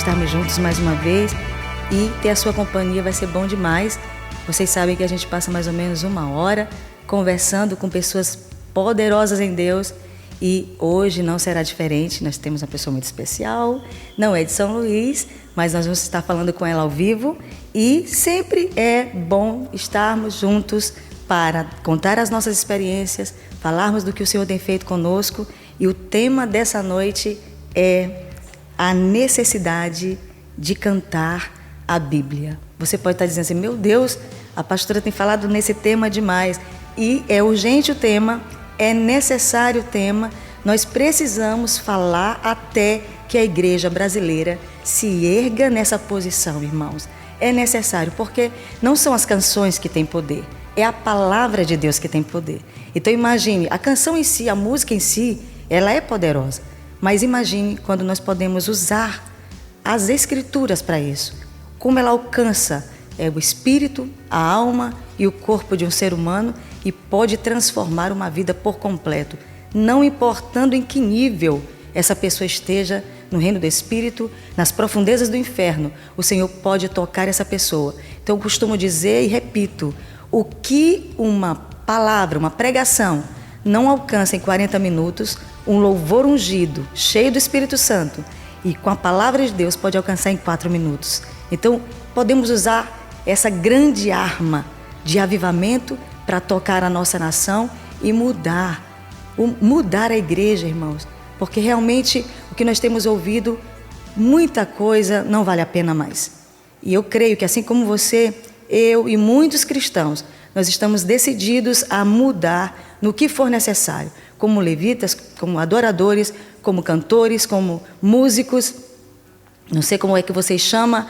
estarmos juntos mais uma vez e ter a sua companhia vai ser bom demais. Vocês sabem que a gente passa mais ou menos 1 hora conversando com pessoas poderosas em Deus e hoje não será diferente. Nós temos uma pessoa muito especial, não é de São Luís, mas nós vamos estar falando com ela ao vivo e sempre é bom estarmos juntos para contar as nossas experiências, falarmos do que o Senhor tem feito conosco. E o tema dessa noite é a necessidade de cantar a Bíblia. Você pode estar dizendo assim, meu Deus, a pastora tem falado nesse tema demais. E é urgente o tema, é necessário o tema. Nós precisamos falar até que a igreja brasileira se erga nessa posição, irmãos. É necessário, porque não são as canções que têm poder, é a palavra de Deus que tem poder. Então imagine, a canção em si, a música em si, ela é poderosa. Mas imagine quando nós podemos usar as escrituras para isso. Como ela alcança o espírito, a alma e o corpo de um ser humano e pode transformar uma vida por completo. Não importando em que nível essa pessoa esteja no reino do espírito, nas profundezas do inferno, o Senhor pode tocar essa pessoa. Então eu costumo dizer e repito, o que uma palavra, uma pregação não alcança em 40 minutos, um louvor ungido, cheio do Espírito Santo e com a palavra de Deus pode alcançar em 4 minutos. Então podemos usar essa grande arma de avivamento para tocar a nossa nação e mudar a igreja, irmãos, porque realmente o que nós temos ouvido, muita coisa não vale a pena mais. E eu creio que assim como você, eu e muitos cristãos, nós estamos decididos a mudar no que for necessário, como levitas, como adoradores, como cantores, como músicos. Não sei como é que vocês chamam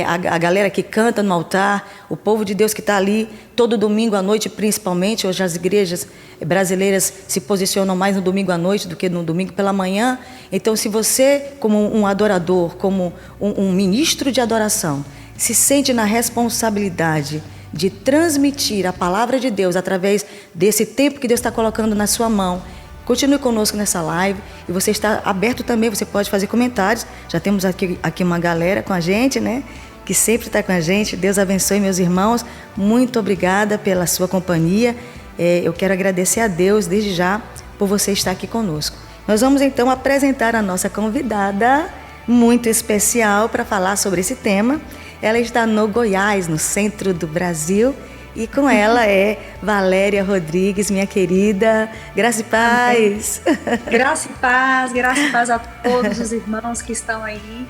a galera que canta no altar, o povo de Deus que está ali todo domingo à noite, principalmente. Hoje as igrejas brasileiras se posicionam mais no domingo à noite do que no domingo pela manhã. Então, se você, como um adorador, como um ministro de adoração, se sente na responsabilidade de transmitir a palavra de Deus através desse tempo que Deus está colocando na sua mão, continue conosco nessa live e você está aberto também, você pode fazer comentários. Já temos aqui uma galera com a gente, né? Que sempre está com a gente. Deus abençoe, meus irmãos. Muito obrigada pela sua companhia. Eu quero agradecer a Deus desde já por você estar aqui conosco. Nós vamos então apresentar a nossa convidada muito especial para falar sobre esse tema. Ela está no Goiás, no centro do Brasil. E com ela é Valéria Rodrigues, minha querida. Graça e paz. Graça e paz a todos os irmãos que estão aí.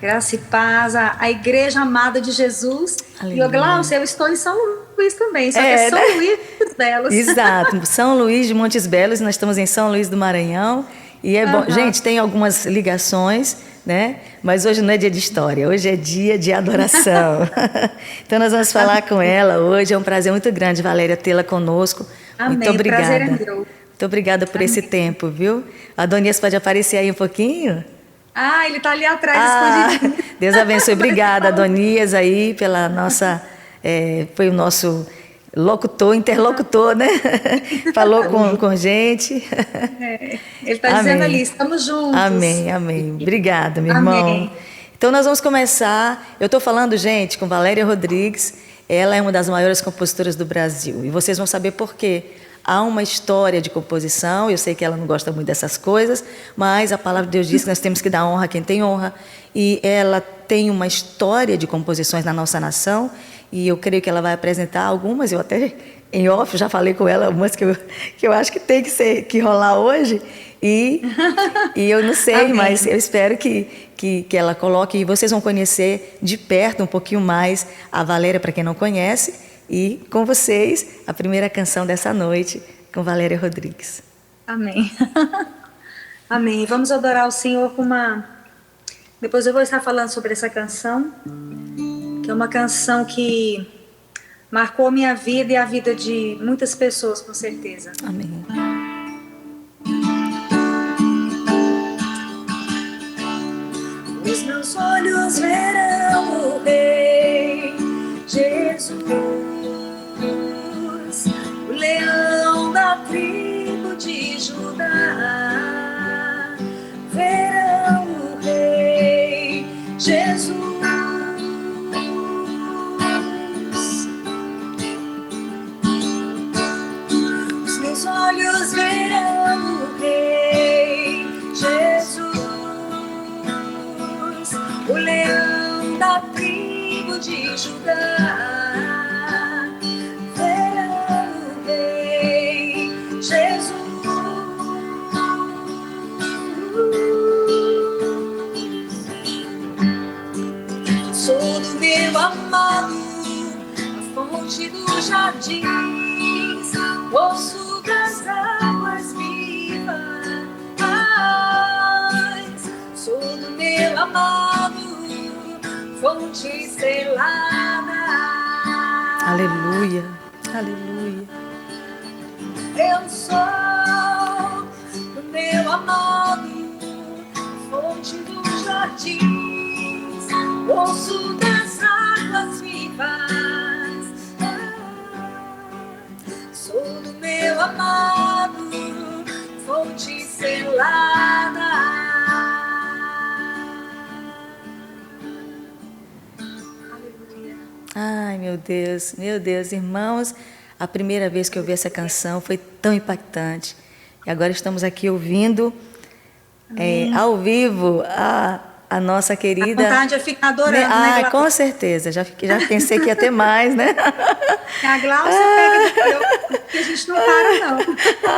Graça e paz à Igreja Amada de Jesus. Aleluia. E, Glaucia, eu estou em São Luís também, só que é São Luís dos Belos. Exato, São Luís de Montes Belos, nós estamos em São Luís do Maranhão. E é bom, gente, tem algumas ligações, né? Mas hoje não é dia de história, hoje é dia de adoração. Então nós vamos falar com ela hoje. É um prazer muito grande, Valéria, tê-la conosco. Amém. Muito obrigada. Prazer é meu. Muito obrigada por esse tempo, viu? Adonias pode aparecer aí um pouquinho? Ele está ali atrás, escondidinho. Deus abençoe. Obrigada, Adonias, aí pela nossa... foi o nosso interlocutor, né? Falou com gente. Ele está dizendo ali, estamos juntos. Amém, amém. Obrigada, meu irmão. Amém. Então nós vamos começar. Eu estou falando, gente, com Valéria Rodrigues. Ela é uma das maiores compositoras do Brasil. E vocês vão saber por quê. Há uma história de composição. Eu sei que ela não gosta muito dessas coisas, mas a palavra de Deus diz que nós temos que dar honra a quem tem honra. E ela tem uma história de composições na nossa nação. E eu creio que ela vai apresentar algumas, eu até em off já falei com ela, algumas que eu acho que tem que rolar hoje. E eu não sei, Amém. Mas eu espero que ela coloque, e vocês vão conhecer de perto um pouquinho mais a Valéria, para quem não conhece. E com vocês, a primeira canção dessa noite, com Valéria Rodrigues. Amém. Amém. Vamos adorar o Senhor com uma... Depois eu vou estar falando sobre essa canção, que é uma canção que marcou a minha vida e a vida de muitas pessoas, com certeza. Amém. Os meus olhos verão o Rei Jesus, o leão da tribo de Judá. Verão o Rei Jesus. ajudar. Verão o Rei Jesus. Sou do meu amado, a fonte dos jardins, poço das águas vivas. Sou do meu amado, fonte selada. Aleluia, aleluia. Eu sou do meu amado, fonte dos jardins, poço das águas vivas. Sou do meu amado, fonte selada. Ai, meu Deus, irmãos, a primeira vez que eu ouvi essa canção foi tão impactante. E agora estamos aqui ouvindo ao vivo a nossa querida... A vontade é ficar adorando, né, Glaucia? Com certeza, já pensei que ia ter mais, né? A Glaucia pega porque a gente não para, não.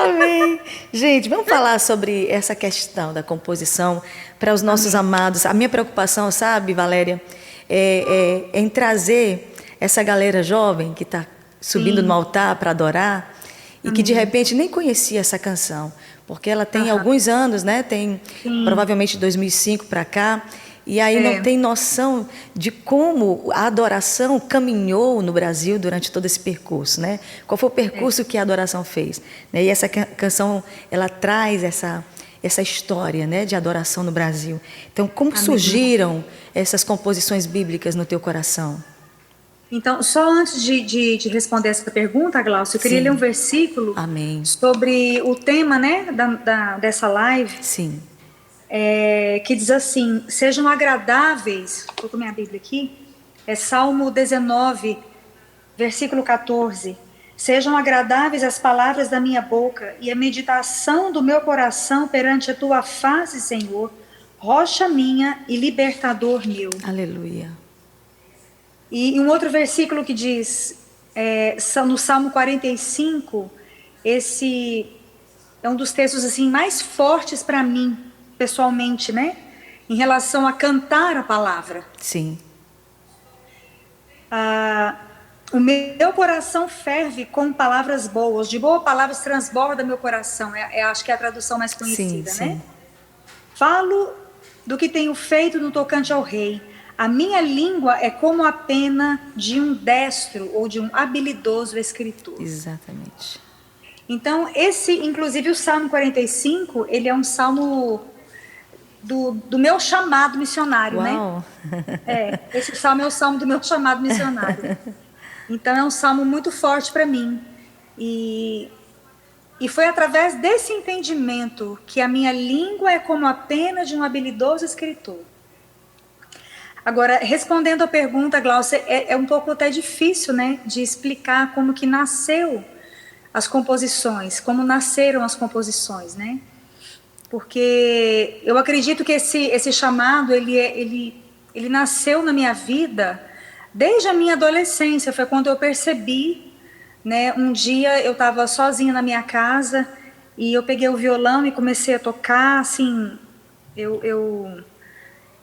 Amém. Gente, vamos falar sobre essa questão da composição para os nossos amados. A minha preocupação, sabe, Valéria, é em trazer essa galera jovem que está subindo no altar para adorar e que de repente nem conhecia essa canção, porque ela tem alguns anos, né? Tem provavelmente de 2005 para cá, e aí não tem noção de como a adoração caminhou no Brasil durante todo esse percurso, né? Qual foi o percurso que a adoração fez, né? E essa canção, ela traz essa história, né, de adoração no Brasil. Então, como surgiram essas composições bíblicas no teu coração? Então, só antes de responder essa pergunta, Glaucia, eu queria ler um versículo sobre o tema, né, dessa live. Sim. Que diz assim: sejam agradáveis, estou com minha Bíblia aqui, Salmo 19, versículo 14. Sejam agradáveis as palavras da minha boca e a meditação do meu coração perante a tua face, Senhor, rocha minha e libertador meu. Aleluia. E um outro versículo que diz, no Salmo 45, esse é um dos textos assim mais fortes para mim, pessoalmente, né? Em relação a cantar a palavra. Sim. O meu coração ferve com palavras boas. De boas palavras transborda meu coração. Acho que é a tradução mais conhecida, né? Falo do que tenho feito no tocante ao rei. A minha língua é como a pena de um destro ou de um habilidoso escritor. Exatamente. Então, inclusive o Salmo 45, ele é um salmo do meu chamado missionário, Uau. né? Esse salmo é o salmo do meu chamado missionário. Então, é um salmo muito forte para mim. E foi através desse entendimento que a minha língua é como a pena de um habilidoso escritor. Agora, respondendo à pergunta, Glaucia, é um pouco até difícil, né, de explicar como que nasceu as composições, como nasceram as composições, né? Porque eu acredito que esse chamado, ele nasceu na minha vida desde a minha adolescência. Foi quando eu percebi, né, um dia eu estava sozinha na minha casa e eu peguei o violão e comecei a tocar, assim,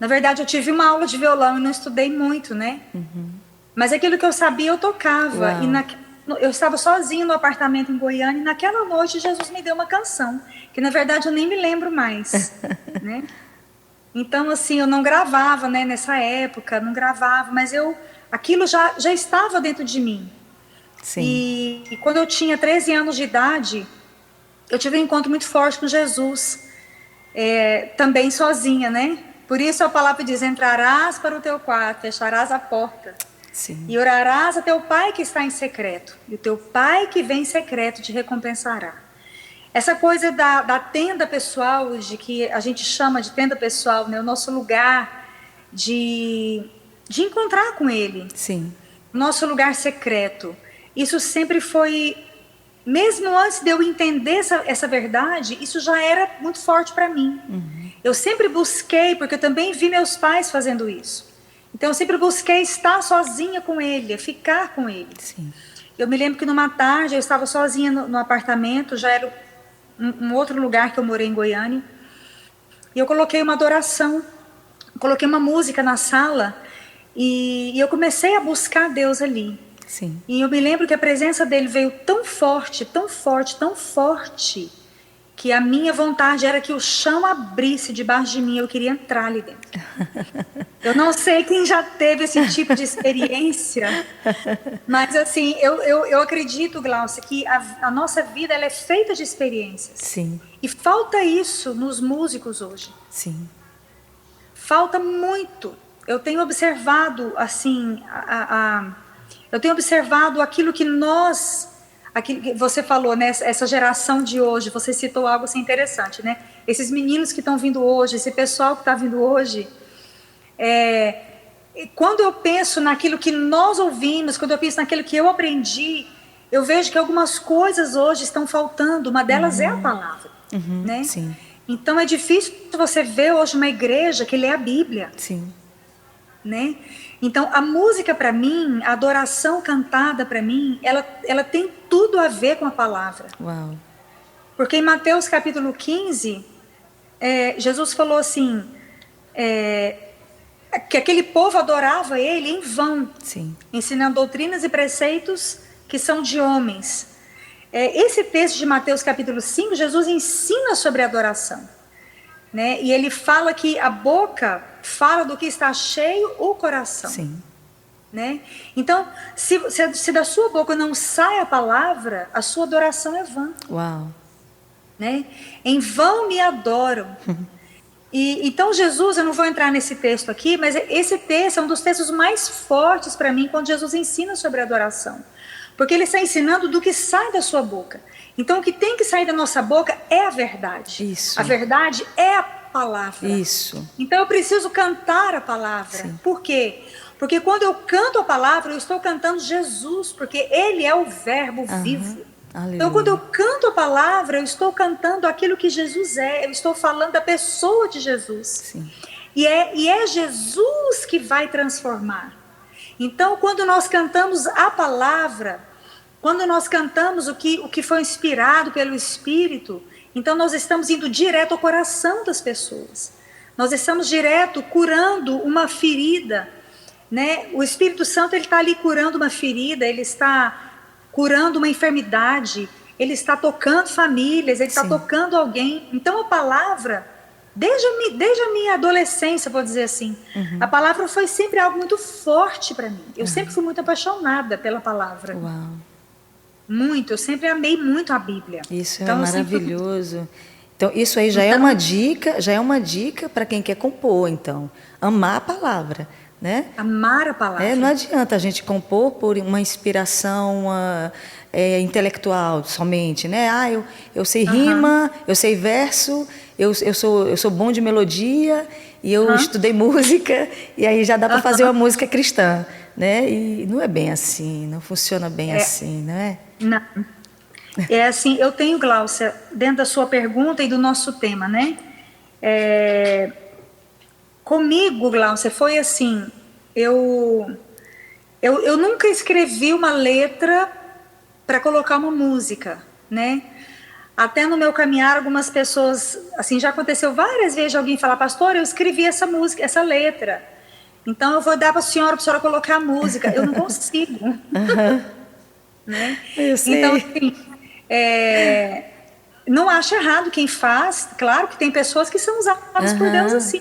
na verdade eu tive uma aula de violão e não estudei muito, né? Mas aquilo que eu sabia eu tocava. Uau. E eu estava sozinha no apartamento em Goiânia e naquela noite Jesus me deu uma canção, que na verdade eu nem me lembro mais, né? Então, assim, eu não gravava, né, nessa época, não gravava, mas aquilo já estava dentro de mim. Sim. E quando eu tinha 13 anos de idade, eu tive um encontro muito forte com Jesus, também sozinha, né? Por isso a palavra diz: entrarás para o teu quarto, fecharás a porta. Sim. E orarás a teu pai que está em secreto, e o teu pai que vem em secreto te recompensará. Essa coisa da tenda pessoal, de que a gente chama de tenda pessoal, né, o nosso lugar de encontrar com ele. Sim. Nosso lugar secreto. Isso sempre foi, mesmo antes de eu entender essa verdade, isso já era muito forte para mim. Eu sempre busquei, porque eu também vi meus pais fazendo isso. Então eu sempre busquei estar sozinha com ele, ficar com ele. Sim. Eu me lembro que numa tarde eu estava sozinha no apartamento, já era um outro lugar que eu morei em Goiânia, e eu coloquei uma adoração, coloquei uma música na sala, e eu comecei a buscar Deus ali. Sim. E eu me lembro que a presença dele veio tão forte, tão forte, tão forte, que a minha vontade era que o chão abrisse debaixo de mim, eu queria entrar ali dentro. Eu não sei quem já teve esse tipo de experiência, mas assim, eu acredito, Glaucia, que a nossa vida ela é feita de experiências. Sim. E falta isso nos músicos hoje. Sim. Falta muito. Eu tenho observado, assim, eu tenho observado aquilo que aquilo que você falou, né? Essa geração de hoje, você citou algo assim interessante, né? Esses meninos que estão vindo hoje, esse pessoal que está vindo hoje, quando eu penso naquilo que nós ouvimos, quando eu penso naquilo que eu aprendi, eu vejo que algumas coisas hoje estão faltando. Uma delas é a palavra, né? Sim. Então é difícil você ver hoje uma igreja que lê a Bíblia. Sim. Né? Então a música para mim, a adoração cantada para mim, ela tem tudo a ver com a palavra. Uau. Porque em Mateus capítulo 15, Jesus falou assim, que aquele povo adorava ele em vão, Sim. ensinando doutrinas e preceitos que são de homens. Esse texto de Mateus capítulo 5, Jesus ensina sobre a adoração, né? E ele fala que a boca fala do que está cheio o coração. Sim. Né? Então, se da sua boca não sai a palavra, a sua adoração é vã. Uau. Né? Em vão me adoram. Então Jesus, eu não vou entrar nesse texto aqui, mas esse texto é um dos textos mais fortes para mim quando Jesus ensina sobre a adoração. Porque ele está ensinando do que sai da sua boca. Então o que tem que sair da nossa boca é a verdade. Isso. A verdade é a palavra. Isso. Então eu preciso cantar a palavra. Sim. Por quê? Porque quando eu canto a palavra, eu estou cantando Jesus, porque ele é o verbo vivo. Aleluia. Então quando eu canto a palavra, eu estou cantando aquilo que Jesus é, eu estou falando da pessoa de Jesus. Sim. E é Jesus que vai transformar. Então quando nós cantamos a palavra, quando nós cantamos o que foi inspirado pelo Espírito, então nós estamos indo direto ao coração das pessoas. Nós estamos direto curando uma ferida, né? O Espírito Santo ele está ali curando uma ferida, ele está curando uma enfermidade, ele está tocando famílias, ele está tocando alguém. Então a palavra, desde a minha adolescência, vou dizer assim, a palavra foi sempre algo muito forte para mim. Eu sempre fui muito apaixonada pela palavra. Uau. Muito, eu sempre amei muito a Bíblia. Isso então, é maravilhoso. Então, isso aí já é uma dica para quem quer compor, então. Amar a palavra, né? Amar a palavra. Não adianta a gente compor por uma inspiração intelectual somente, né? Eu sei rima, eu sei verso, eu sou bom de melodia e eu estudei música e aí já dá para fazer uma música cristã, né? E não é bem assim, não funciona bem assim, não é? Não. É assim, eu tenho, Glaucia, dentro da sua pergunta e do nosso tema, né? Comigo, Glaucia, foi assim, eu nunca escrevi uma letra para colocar uma música, né? Até no meu caminhar, algumas pessoas, assim, já aconteceu várias vezes de alguém falar, pastor, eu escrevi essa música, essa letra, então eu vou dar para a senhora colocar a música. Eu não consigo. Né? Eu sei. Então, assim, não acho errado quem faz. Claro que tem pessoas que são usadas por Deus assim.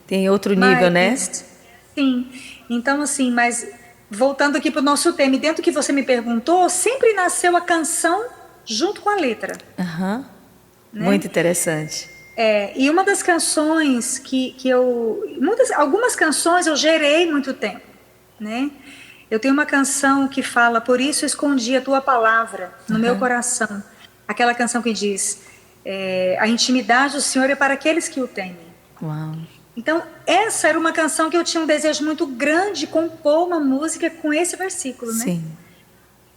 Tem outro nível, né? Sim. Então, assim, mas voltando aqui para o nosso tema, e dentro do que você me perguntou, sempre nasceu a canção junto com a letra. Né? Muito interessante. E uma das canções que algumas canções eu gerei muito tempo, né? Eu tenho uma canção que fala, por isso escondi a tua palavra no meu coração. Aquela canção que diz, a intimidade do Senhor é para aqueles que o temem. Uau. Então, essa era uma canção que eu tinha um desejo muito grande de compor uma música com esse versículo, né? Sim.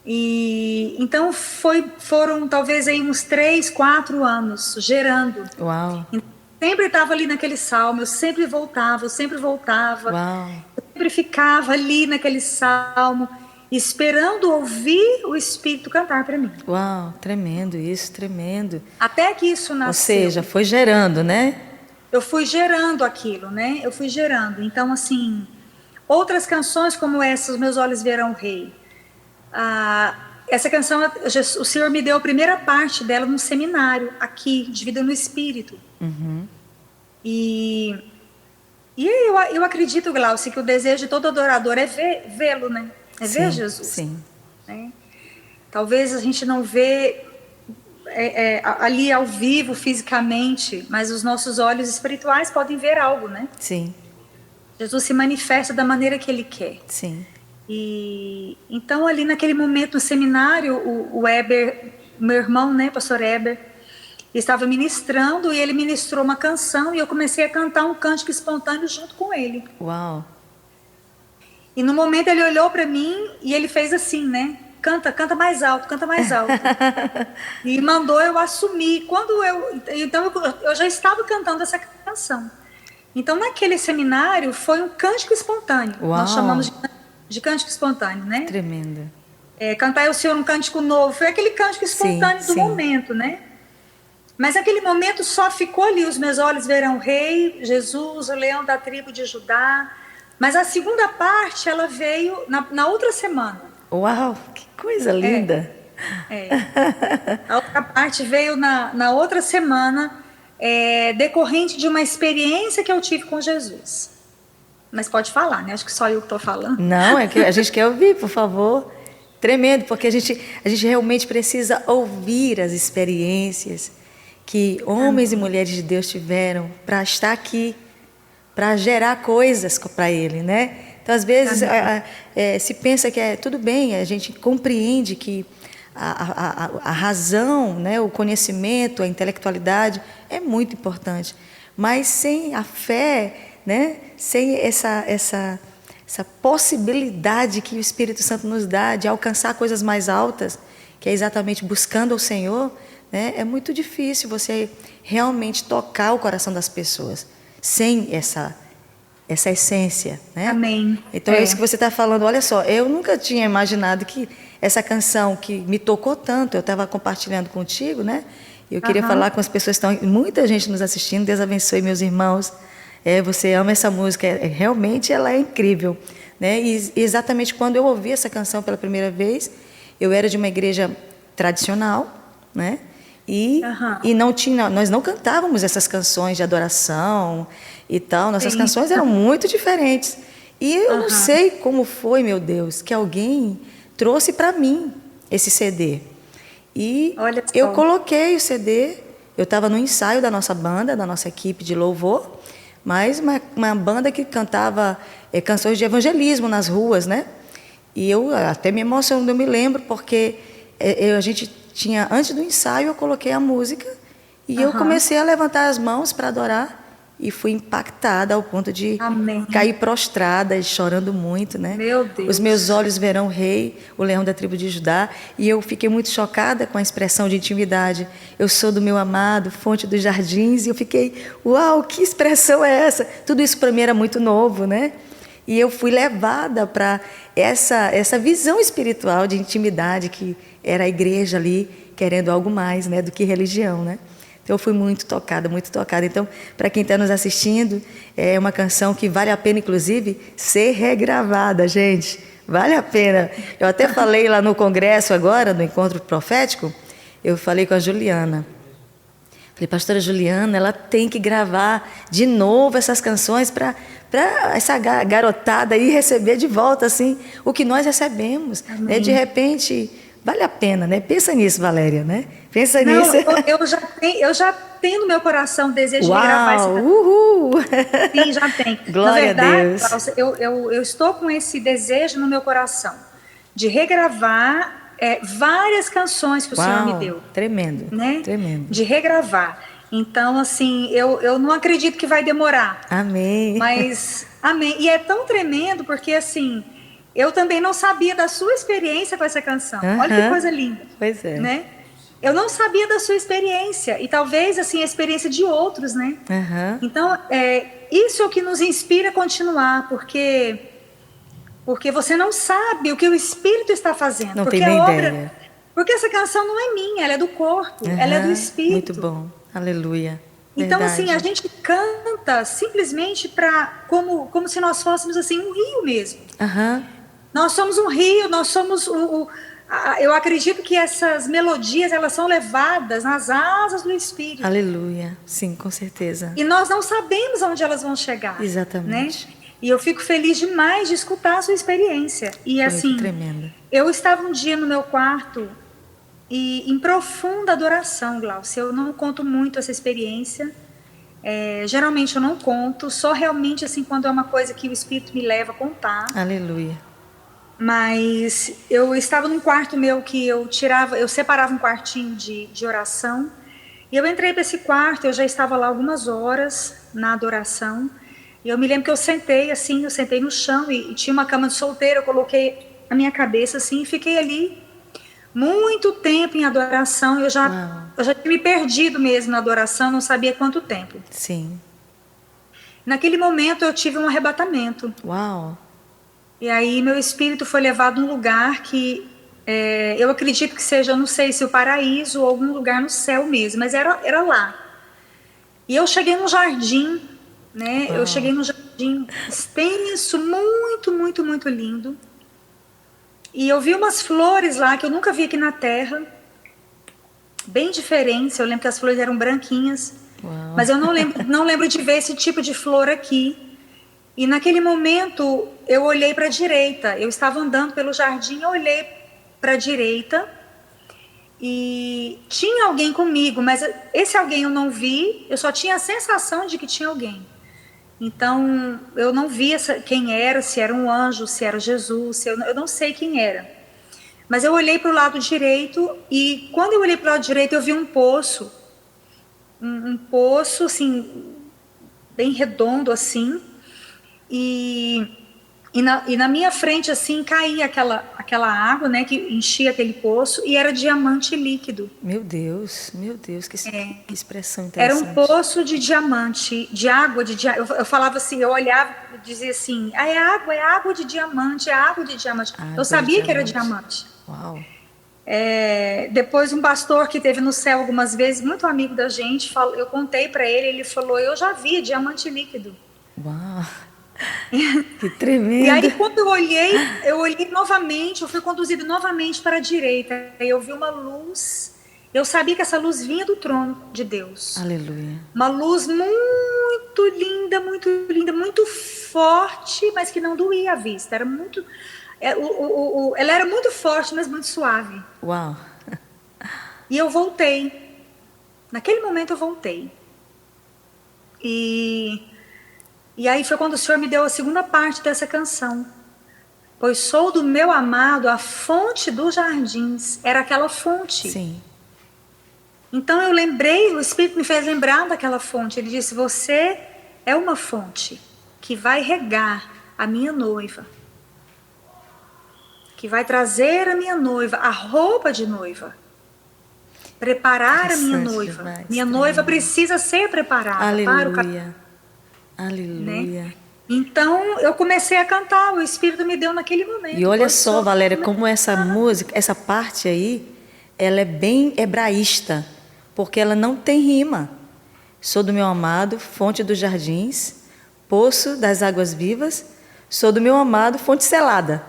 E então foram talvez aí uns 3, 4 anos gerando. Uau. Sempre estava ali naquele salmo, eu sempre voltava. Uau. Eu sempre ficava ali naquele salmo, esperando ouvir o Espírito cantar para mim. Uau, tremendo isso, tremendo. Até que isso nasceu. Ou seja, foi gerando, né? Eu fui gerando aquilo, né? Eu fui gerando. Então, assim, outras canções como essa, Os Meus Olhos Verão o Rei. Essa canção, o Senhor me deu a primeira parte dela num seminário aqui, de Vida no Espírito. Uhum. E eu acredito, Glaucia, que o desejo de todo adorador é vê-lo, né? É ver Jesus. Sim. Né? Talvez a gente não vê ali ao vivo, fisicamente, mas os nossos olhos espirituais podem ver algo, né? Sim. Jesus se manifesta da maneira que Ele quer. Sim. E então ali naquele momento no seminário, o Heber, meu irmão, né, pastor Heber, estava ministrando e ele ministrou uma canção e eu comecei a cantar um cântico espontâneo junto com ele. Uau! E no momento ele olhou para mim e ele fez assim, né? Canta mais alto, canta mais alto. E mandou eu assumir. Então eu já estava cantando essa canção. Então naquele seminário foi um cântico espontâneo. Uau. Nós chamamos de cântico espontâneo, né? Tremendo. Cantar ao Senhor um cântico novo. Foi aquele cântico espontâneo do momento, né? Mas aquele momento só ficou ali. Os meus olhos verão o Rei, Jesus, o leão da tribo de Judá. Mas a segunda parte, ela veio na outra semana. Uau, que coisa linda. A outra parte veio na outra semana, decorrente de uma experiência que eu tive com Jesus. Mas pode falar, né? Acho que só eu que estou falando. Não, é que a gente quer ouvir, por favor. Tremendo, porque a gente realmente precisa ouvir as experiências que homens e mulheres de Deus tiveram para estar aqui, para gerar coisas para Ele, né? Então, às vezes, se pensa que tudo bem, a gente compreende que a razão, né, o conhecimento, a intelectualidade é muito importante, mas sem a fé, né, sem essa possibilidade que o Espírito Santo nos dá de alcançar coisas mais altas, que é exatamente buscando o Senhor, né, é muito difícil você realmente tocar o coração das pessoas sem essa essência, né? Amém. Então é isso que você está falando. Olha só, eu nunca tinha imaginado que essa canção que me tocou tanto, eu estava compartilhando contigo, né? Eu queria falar com as pessoas que estão, muita gente nos assistindo. Deus abençoe meus irmãos. Você ama essa música, realmente ela é incrível, né? E exatamente quando eu ouvi essa canção pela primeira vez, eu era de uma igreja tradicional, né? E nós não cantávamos essas canções de adoração e tal. Nossas canções eram muito diferentes. E eu não sei como foi, meu Deus, que alguém trouxe para mim esse CD. E eu coloquei o CD. Eu estava no ensaio da nossa banda, da nossa equipe de louvor, mas uma banda que cantava canções de evangelismo nas ruas, né? E eu até me emociono, eu me lembro, porque a gente tinha, antes do ensaio, eu coloquei a música e eu comecei a levantar as mãos para adorar e fui impactada ao ponto de cair prostrada e chorando muito, né? Meu Deus. Os meus olhos verão o Rei, o leão da tribo de Judá, e eu fiquei muito chocada com a expressão de intimidade. Eu sou do meu amado, fonte dos jardins, e eu fiquei, uau, que expressão é essa? Tudo isso para mim era muito novo, né? E eu fui levada para essa visão espiritual de intimidade que era a igreja ali querendo algo mais, né, do que religião, né? Então eu fui muito tocada, muito tocada. Então, para quem está nos assistindo, é uma canção que vale a pena, inclusive, ser regravada, gente. Vale a pena. Eu até falei lá no congresso agora, no encontro profético, eu falei com a Juliana. Falei, pastora Juliana, ela tem que gravar de novo essas canções para essa garotada aí receber de volta assim o que nós recebemos, né? De repente vale a pena, né? Pensa nisso, Valéria, né? Pensa nisso. Eu já tenho no meu coração o desejo de gravar essa canção. Uhul! Sim, já tem. Glória Na verdade, a Deus. Cláudia, eu estou com esse desejo no meu coração de regravar várias canções que o Senhor me deu. Tremendo, né? Tremendo. De regravar. Então, assim, eu não acredito que vai demorar. Amém. Mas, amém. E é tão tremendo porque, assim, eu também não sabia da sua experiência com essa canção. Olha que coisa linda. Pois é. Né? Eu não sabia da sua experiência. E talvez, assim, a experiência de outros, né? Então, isso é o que nos inspira a continuar, porque Porque você não sabe o que o Espírito está fazendo. Não Porque tem nem a obra, ideia. porque essa canção não é minha, ela é do corpo, ela é do Aham, muito Espírito. bom. Aleluia. Então, assim, a Verdade. gente canta simplesmente como se nós fôssemos assim um rio mesmo. Aham. Nós somos um rio, nós somos eu acredito que essas melodias elas são levadas nas asas do Espírito. Aleluia. Sim, com certeza. E nós não sabemos onde elas vão chegar, né? Exatamente. E eu fico feliz demais de escutar a sua experiência. E Foi assim, tremenda. eu estava um dia no meu quarto e em profunda adoração, Glaucia. Eu não conto muito essa experiência. Geralmente eu não conto, só realmente assim quando é uma coisa que o Espírito me leva a contar. Aleluia. Mas eu estava num quarto meu que eu separava um quartinho de oração. E eu entrei para esse quarto, eu já estava lá algumas horas na adoração. E eu me lembro que eu sentei no chão e tinha uma cama de solteiro, eu coloquei a minha cabeça assim e fiquei ali muito tempo em adoração. Eu já tinha me perdido mesmo na adoração, não sabia quanto tempo. Sim. Naquele momento eu tive um arrebatamento. Uau. E aí meu espírito foi levado a um lugar que eu acredito que seja, não sei se o paraíso ou algum lugar no céu mesmo, mas era lá. E eu cheguei num jardim, né? Uau. Eu cheguei num jardim extenso, muito, muito, muito lindo. E eu vi umas flores lá que eu nunca vi aqui na Terra, bem diferentes. Eu lembro que as flores eram branquinhas, Uau. mas eu não lembro de ver esse tipo de flor aqui. E naquele momento eu olhei para a direita. Eu estava andando pelo jardim, eu olhei para a direita e tinha alguém comigo, mas esse alguém eu não vi. Eu só tinha a sensação de que tinha alguém. Então, eu não via quem era, se era um anjo, se era Jesus, eu não sei quem era. Mas eu olhei para o lado direito e quando eu olhei para o lado direito eu vi um poço. Um poço, assim, bem redondo, assim. E na minha frente, assim, caía aquela água, né, que enchia aquele poço e era diamante líquido. Meu Deus, que expressão Era um interessante. poço de diamante, de água de diamante. Eu falava assim, eu olhava e dizia assim, é água de diamante, é água de diamante. Água Eu sabia de que era diamante. diamante. Uau. Depois um pastor que esteve no céu algumas vezes, muito amigo da gente, eu contei para ele falou, eu já vi diamante líquido. Uau. Que tremendo. E aí quando eu olhei novamente, eu fui conduzida novamente para a direita. Aí eu vi uma luz. Eu sabia que essa luz vinha do trono de Deus. Aleluia. Uma luz muito linda, muito forte, mas que não doía a vista. Era muito, ela era muito forte, mas muito suave. Uau. E eu voltei. Naquele momento eu voltei. E aí foi quando o Senhor me deu a segunda parte dessa canção. Pois sou do meu amado a fonte dos jardins. Era aquela fonte. Sim. Então eu lembrei, o Espírito me fez lembrar daquela fonte. Ele disse, você é uma fonte que vai regar a minha noiva. Que vai trazer a minha noiva, a roupa de noiva. Preparar a minha noiva. Demais, minha tremendo. noiva precisa ser preparada para o Aleluia. Aleluia. né? Então eu comecei a cantar, o Espírito me deu naquele momento. E olha só, Valéria, como essa música, essa parte aí, ela é bem hebraísta, porque ela não tem rima. Sou do meu amado, fonte dos jardins, poço das águas vivas, sou do meu amado, fonte selada.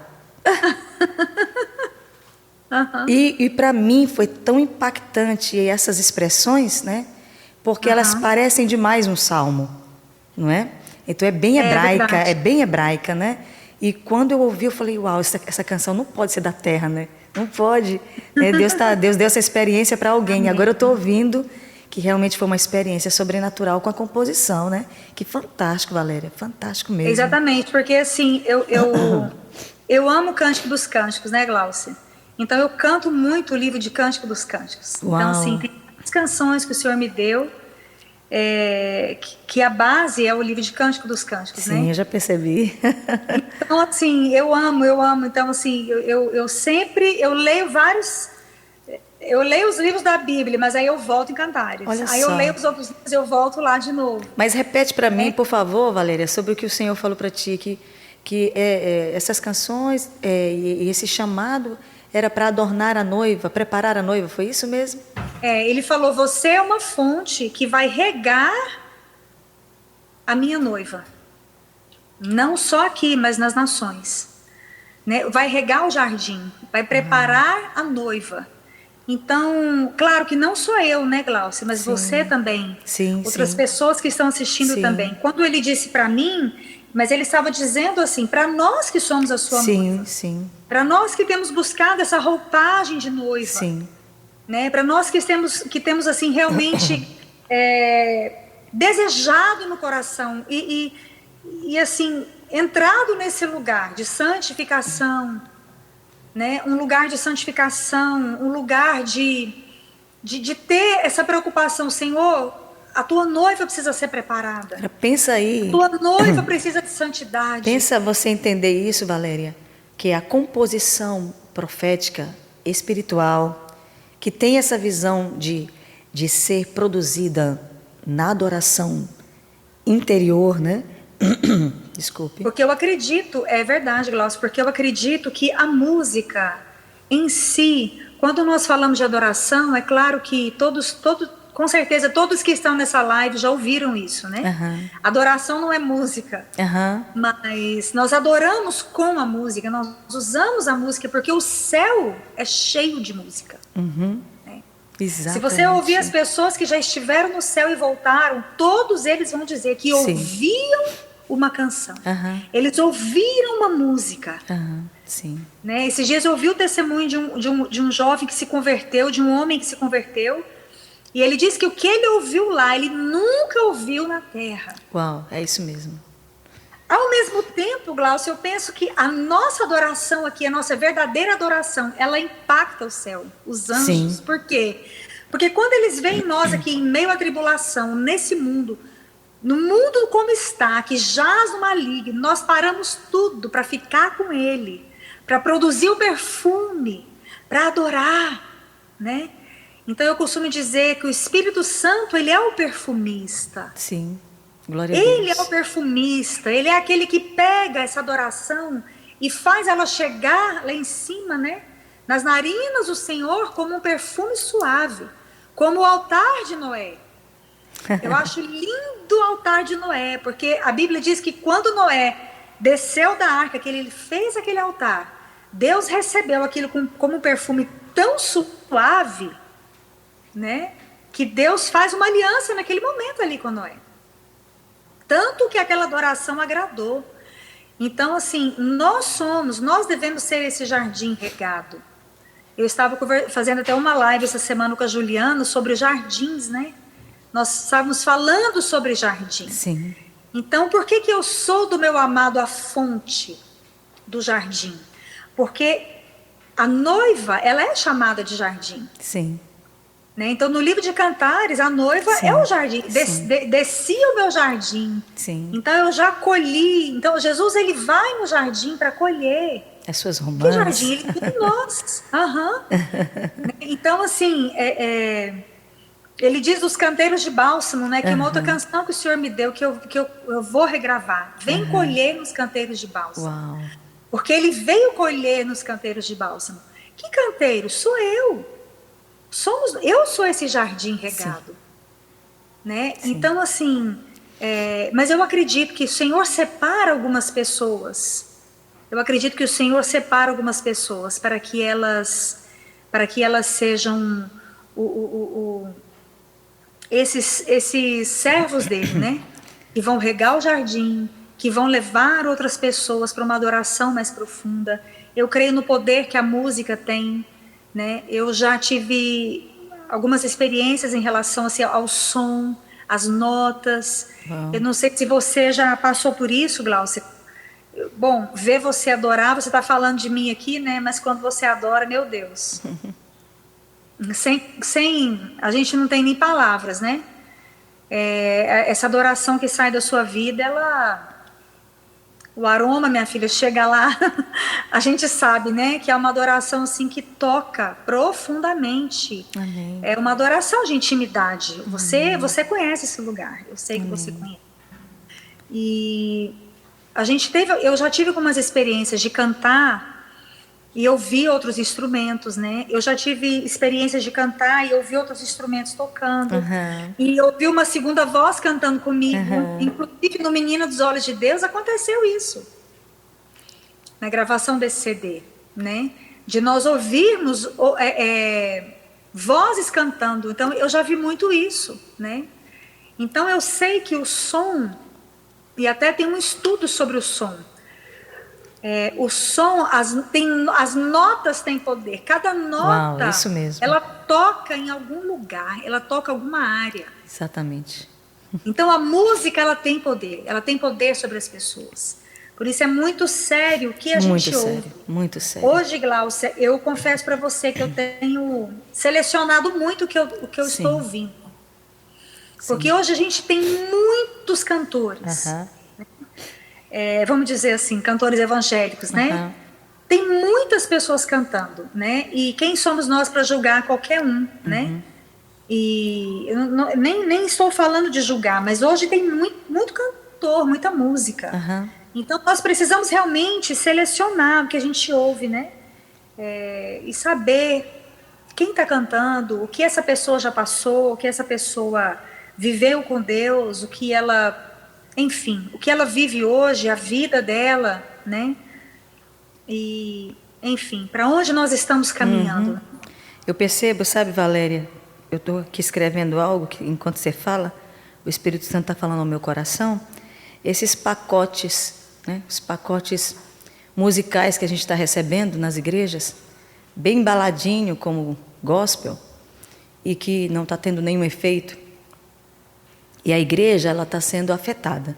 E para mim foi tão impactante essas expressões, né? Porque elas parecem demais um salmo, não é? Então é bem hebraica, é bem hebraica, né? E quando eu ouvi, eu falei, uau, essa canção não pode ser da terra, né? Não pode. Né? Deus deu essa experiência para alguém. Amém. Agora eu estou ouvindo que realmente foi uma experiência sobrenatural com a composição, né? Que fantástico, Valéria, fantástico mesmo. Exatamente, porque assim, eu amo o Cântico dos Cânticos, né, Glaucia? Então eu canto muito o livro de Cântico dos Cânticos. Uau. Então assim, tem as canções que o Senhor me deu, que a base é o livro de Cântico dos Cânticos, sim, né? Sim, eu já percebi. Então assim, eu amo. Então assim, eu leio vários... Eu leio os livros da Bíblia, mas aí eu volto em Cantares. Olha aí só. eu leio os outros livros e eu volto lá de novo. Mas repete para mim, por favor, Valéria, sobre o que o Senhor falou para ti, que que essas canções e esse chamado era para adornar a noiva, preparar a noiva, foi isso mesmo? Ele falou, você é uma fonte que vai regar a minha noiva. Não só aqui, mas nas nações. Né? Vai regar o jardim, vai preparar a noiva. Então, claro que não só eu, né, Glaucia, mas você também. Outras pessoas que estão assistindo também. Quando ele disse para mim, mas ele estava dizendo assim, para nós que somos a sua noiva. Para nós que temos buscado essa roupagem de noiva. Né? Para nós que temos assim, realmente desejado no coração e assim, entrado nesse lugar de santificação, né? Um lugar de santificação, um lugar de ter essa preocupação, Senhor, a tua noiva precisa ser preparada. Pensa aí. A tua noiva precisa de santidade. Pensa você entender isso, Valéria, que a composição profética, espiritual, que tem essa visão de ser produzida na adoração interior, né? Desculpe. Porque eu acredito, é verdade, Glaucio, porque eu acredito que a música em si, quando nós falamos de adoração, é claro que com certeza todos que estão nessa live já ouviram isso, né? Adoração não é música, mas nós adoramos com a música, nós usamos a música porque o céu é cheio de música. Exatamente. Se você ouvir as pessoas que já estiveram no céu e voltaram, todos eles vão dizer que ouviam uma canção. Eles ouviram uma música. Né? Esses dias eu ouvi o testemunho de um jovem que se converteu, de um homem que se converteu, e ele disse que o que ele ouviu lá, ele nunca ouviu na terra. Uau, é isso mesmo. Ao mesmo tempo, Glaucio, eu penso que a nossa adoração aqui, a nossa verdadeira adoração, ela impacta o céu, os anjos. Por quê? Porque quando eles veem nós aqui em meio à tribulação, nesse mundo, no mundo como está, que jaz no maligno, nós paramos tudo para ficar com ele, para produzir o perfume, para adorar, né? Então eu costumo dizer que o Espírito Santo, ele é o perfumista. Glória a Deus. Ele é o perfumista, ele é aquele que pega essa adoração e faz ela chegar lá em cima, né? Nas narinas do Senhor como um perfume suave, como o altar de Noé. Eu acho lindo o altar de Noé, porque a Bíblia diz que quando Noé desceu da arca, que ele fez aquele altar, Deus recebeu aquilo como um perfume tão suave, né? Que Deus faz uma aliança naquele momento ali com Noé. Tanto que aquela adoração agradou. Então, assim, nós devemos ser esse jardim regado. Eu estava fazendo até uma live essa semana com a Juliana sobre jardins, né? Nós estávamos falando sobre jardim. Então, por que eu sou do meu amado a fonte do jardim? Porque a noiva, ela é chamada de jardim. Né? Então, no livro de Cantares, a noiva é o jardim. Desci o meu jardim. Então, eu já colhi. Então, Jesus, ele vai no jardim para colher. As suas romãs. Que jardim? Ele cuida nós. Então, assim, ele diz dos canteiros de bálsamo, né? Que é uma outra canção que o Senhor me deu, que eu vou regravar. Vem colher nos canteiros de bálsamo. Uau. Porque ele veio colher nos canteiros de bálsamo. Que canteiro? Sou eu. Eu sou esse jardim regado, né? Então, assim, mas eu acredito que o Senhor separa algumas pessoas. Eu acredito que o Senhor separa algumas pessoas para que elas sejam esses servos dele, né? Que vão regar o jardim, que vão levar outras pessoas para uma adoração mais profunda. Eu creio no poder que a música tem. Né? Eu já tive algumas experiências em relação assim, ao som, às notas. Eu não sei se você já passou por isso, Glaucia. Bom, ver você adorar, você está falando de mim aqui, né? Mas quando você adora, meu Deus. A gente não tem nem palavras, né? Essa adoração que sai da sua vida, o aroma, minha filha, chega lá, a gente sabe, né, que é uma adoração assim que toca profundamente. É uma adoração de intimidade. Você conhece esse lugar, eu sei que você conhece. eu já tive algumas experiências de cantar e ouvir outros instrumentos, né? Eu já tive experiências de cantar e ouvir outros instrumentos tocando. E ouvir uma segunda voz cantando comigo. Inclusive no Menina dos Olhos de Deus aconteceu isso. Na gravação desse CD, né? De nós ouvirmos vozes cantando. Então eu já vi muito isso, né? Então eu sei que o som, e até tem um estudo sobre o som. O som, as notas têm poder. Cada nota, isso mesmo. ela toca em algum lugar, ela toca alguma área. Exatamente. Então a música, ela tem poder sobre as pessoas. Por isso é muito sério o que a gente ouve. Muito sério. Hoje, Gláucia, eu confesso para você que eu tenho selecionado muito o que eu estou ouvindo. Porque hoje a gente tem muitos cantores. Vamos dizer assim, cantores evangélicos, né? Tem muitas pessoas cantando, né? E quem somos nós para julgar qualquer um, né? E eu nem estou falando de julgar, mas hoje tem muito cantor, muita música. Então nós precisamos realmente selecionar o que a gente ouve, né? E saber quem está cantando, o que essa pessoa já passou, o que essa pessoa viveu com Deus, o que ela... Enfim, o que ela vive hoje, a vida dela, né? E, enfim, para onde nós estamos caminhando? Eu percebo, sabe, Valéria, eu estou aqui escrevendo algo que, enquanto você fala, o Espírito Santo está falando ao meu coração, esses pacotes, né? Os pacotes musicais que a gente está recebendo nas igrejas, bem embaladinho como gospel, e que não está tendo nenhum efeito. E a igreja, ela está sendo afetada,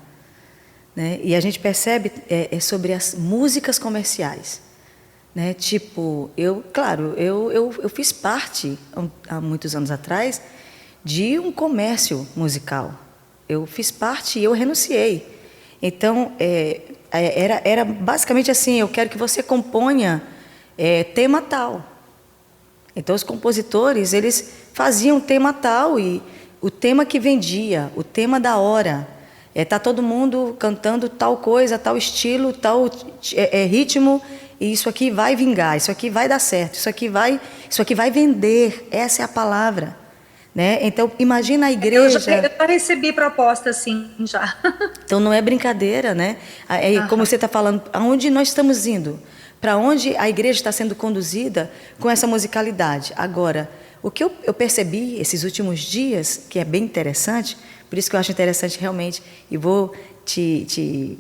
né? E a gente percebe sobre as músicas comerciais, né? Tipo, eu fiz parte, há muitos anos atrás, de um comércio musical. Eu fiz parte e eu renunciei. Então, era basicamente assim, eu quero que você componha tema tal. Então, os compositores, eles faziam tema tal e... O tema que vendia, o tema da hora, tá todo mundo cantando tal coisa, tal estilo, tal ritmo, e isso aqui vai vingar, isso aqui vai dar certo, isso aqui vai vender, essa é a palavra, né? Então imagina a igreja. Eu já recebi proposta assim já. Então não é brincadeira, né? Como você está falando, aonde nós estamos indo? Para onde a igreja está sendo conduzida com essa musicalidade? Agora, o que eu percebi esses últimos dias, que é bem interessante, por isso que eu acho interessante realmente, e vou te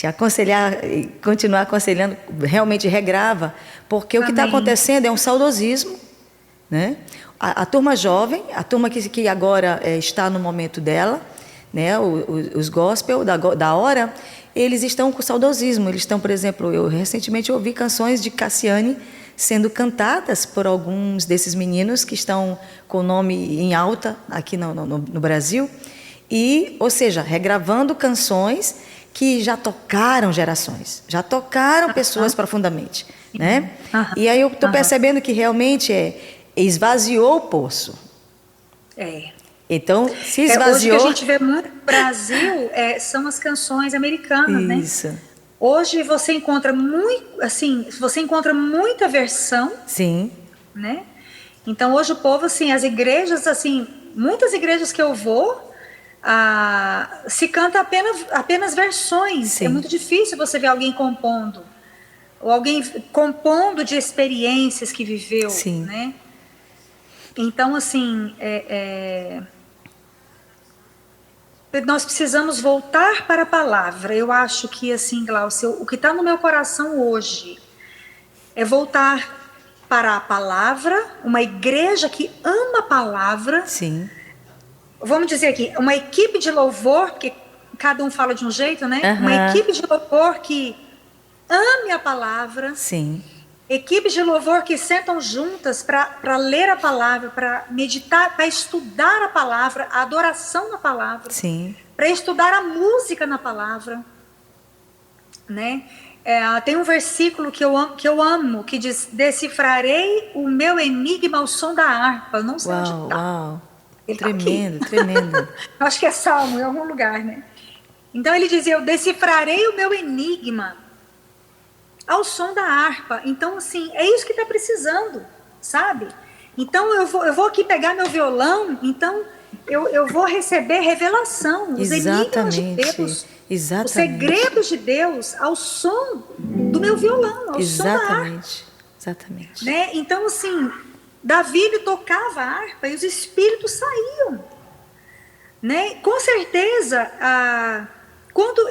aconselhar, e continuar aconselhando, realmente regrava, porque o que está acontecendo é um saudosismo, né? A turma jovem, a turma que agora está no momento dela, né? Os gospel da hora, eles estão com saudosismo, eles estão, por exemplo, eu recentemente ouvi canções de Cassiane, sendo cantadas por alguns desses meninos que estão com o nome em alta aqui no Brasil, ou seja, regravando canções que já tocaram gerações, já tocaram pessoas profundamente, né? E aí eu estou percebendo que realmente esvaziou o poço. Então, se esvaziou... Hoje que a gente vê muito no Brasil são as canções americanas, né? Isso. Hoje você encontra muita versão. Sim. Né? Então hoje o povo, assim, as igrejas, assim, muitas igrejas que eu vou, se canta apenas versões. Sim. É muito difícil você ver alguém compondo, ou alguém compondo de experiências que viveu. Sim. Né? Então, assim, nós precisamos voltar para a palavra. Eu acho que, assim, Glaucia, o que está no meu coração hoje é voltar para a palavra, uma igreja que ama a palavra. Sim. Vamos dizer aqui, uma equipe de louvor, porque cada um fala de um jeito, né? Uma equipe de louvor que ame a palavra. Sim. Equipes de louvor que sentam juntas para ler a palavra, para meditar, para estudar a palavra, a adoração na palavra. Sim. Para estudar a música na palavra. Né? Tem um versículo que eu amo, que diz: decifrarei o meu enigma ao som da harpa. Eu não sei onde está. Uau. Tremendo, tremendo. Eu acho que é Salmo, em algum lugar, né? Então ele dizia, eu decifrarei o meu enigma ao som da harpa. Então, assim, é isso que está precisando, sabe? Então eu vou aqui pegar meu violão, então eu vou receber revelação, os enigmas de Deus, os segredos de Deus ao som do meu violão, ao som da harpa. Exatamente. Né? Então, assim, Davi ele tocava a harpa e os espíritos saíam. Né? Com certeza, quando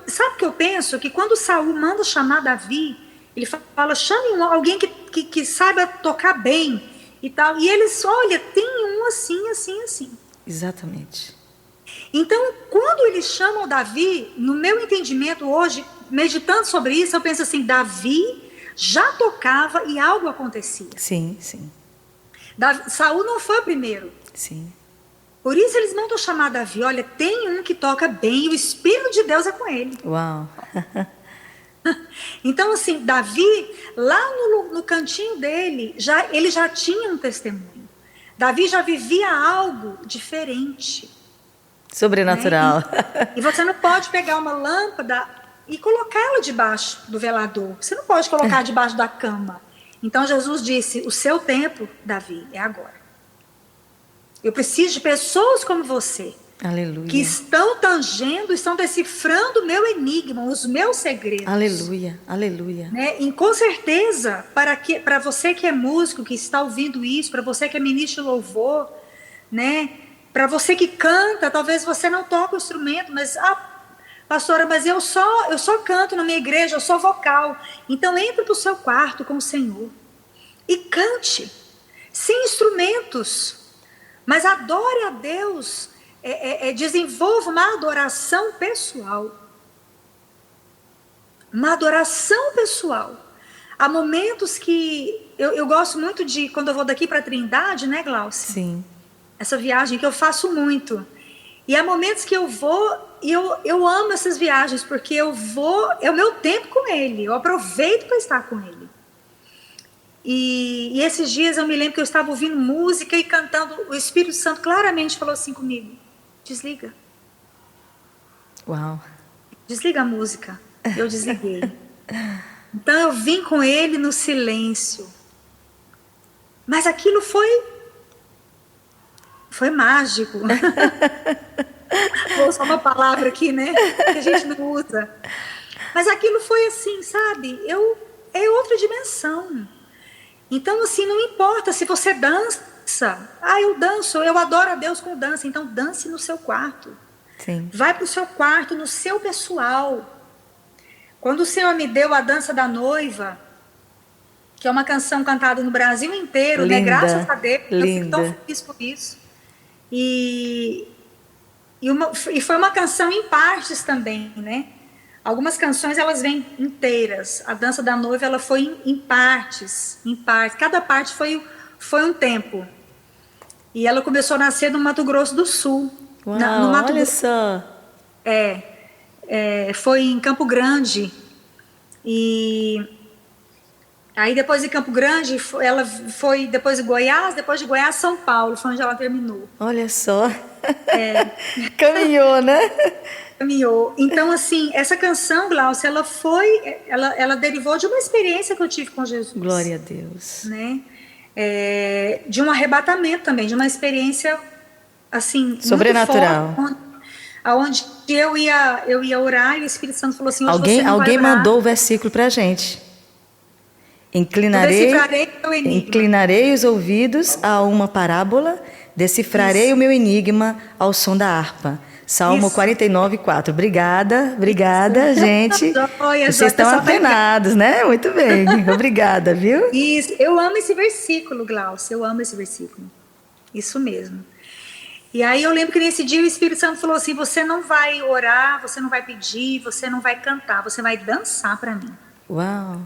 sabe o que eu penso? Que quando Saul manda chamar Davi, ele fala, chame alguém que saiba tocar bem e tal. E eles, olha, tem um assim, assim, assim. Exatamente. Então, quando eles chamam Davi, no meu entendimento hoje, meditando sobre isso, eu penso assim, Davi já tocava e algo acontecia. Sim, sim. Saul não foi o primeiro. Sim. Por isso eles mandam chamar Davi, olha, tem um que toca bem e o Espírito de Deus é com ele. Uau! Então, assim, Davi, lá no cantinho dele, ele já tinha um testemunho. Davi já vivia algo diferente. Sobrenatural. Né? E você não pode pegar uma lâmpada e colocá-la debaixo do velador. Você não pode colocar debaixo da cama. Então Jesus disse, o seu tempo, Davi, é agora. Eu preciso de pessoas como você. Aleluia. Que estão tangendo, estão decifrando o meu enigma, os meus segredos. Aleluia, aleluia. Né? E com certeza, para você que é músico, que está ouvindo isso, para você que é ministro de louvor, né? Para você que canta, talvez você não toque o instrumento, mas, pastora, mas eu só canto na minha igreja, eu sou vocal. Então entre para o seu quarto com o Senhor e cante, sem instrumentos, mas adore a Deus, desenvolva uma adoração pessoal. Uma adoração pessoal. Há momentos que eu gosto muito de, quando eu vou daqui para Trindade, né, Glaucia? Sim. Essa viagem que eu faço muito. E há momentos que eu vou e eu amo essas viagens, porque eu vou, é o meu tempo com ele, eu aproveito para estar com ele. E esses dias eu me lembro que eu estava ouvindo música e cantando, o Espírito Santo claramente falou assim comigo, desliga. Uau. Desliga a música. Eu desliguei. Então eu vim com ele no silêncio. Mas aquilo foi mágico. Vou usar uma palavra aqui, né? Que a gente não usa. Mas aquilo foi assim, sabe? É outra dimensão. Então, assim, não importa se você dança. Eu danço, eu adoro a Deus com dança. Então, dance no seu quarto. Sim. Vai para o seu quarto, no seu pessoal. Quando o Senhor me deu a Dança da Noiva, que é uma canção cantada no Brasil inteiro, linda, né? Graças a Deus, linda. Eu fico tão feliz por isso. E foi uma canção em partes também, né? Algumas canções elas vêm inteiras. A Dança da Noiva ela foi em partes, Cada parte foi um tempo. E ela começou a nascer no Mato Grosso do Sul. Uau, no Mato olha Grosso. Só. Foi em Campo Grande. E aí depois de Campo Grande, ela foi depois de Goiás, São Paulo, foi onde ela terminou. Olha só. Caminhou, né? Caminhou. Então, assim, essa canção, Glaucia, ela derivou de uma experiência que eu tive com Jesus. Glória a Deus. Né? De um arrebatamento também, de uma experiência, assim, sobrenatural. Muito forte, onde eu ia orar e o Espírito Santo falou assim, alguém mandou o versículo pra gente. Inclinarei os ouvidos a uma parábola, decifrarei o meu enigma ao som da harpa. Salmo 49:4. Obrigada, gente. Vocês estão apenados, né? Muito bem. Obrigada, viu? Isso. Eu amo esse versículo, Glaucia. Eu amo esse versículo. Isso mesmo. E aí eu lembro que nesse dia o Espírito Santo falou assim, você não vai orar, você não vai pedir, você não vai cantar, você vai dançar para mim. Uau!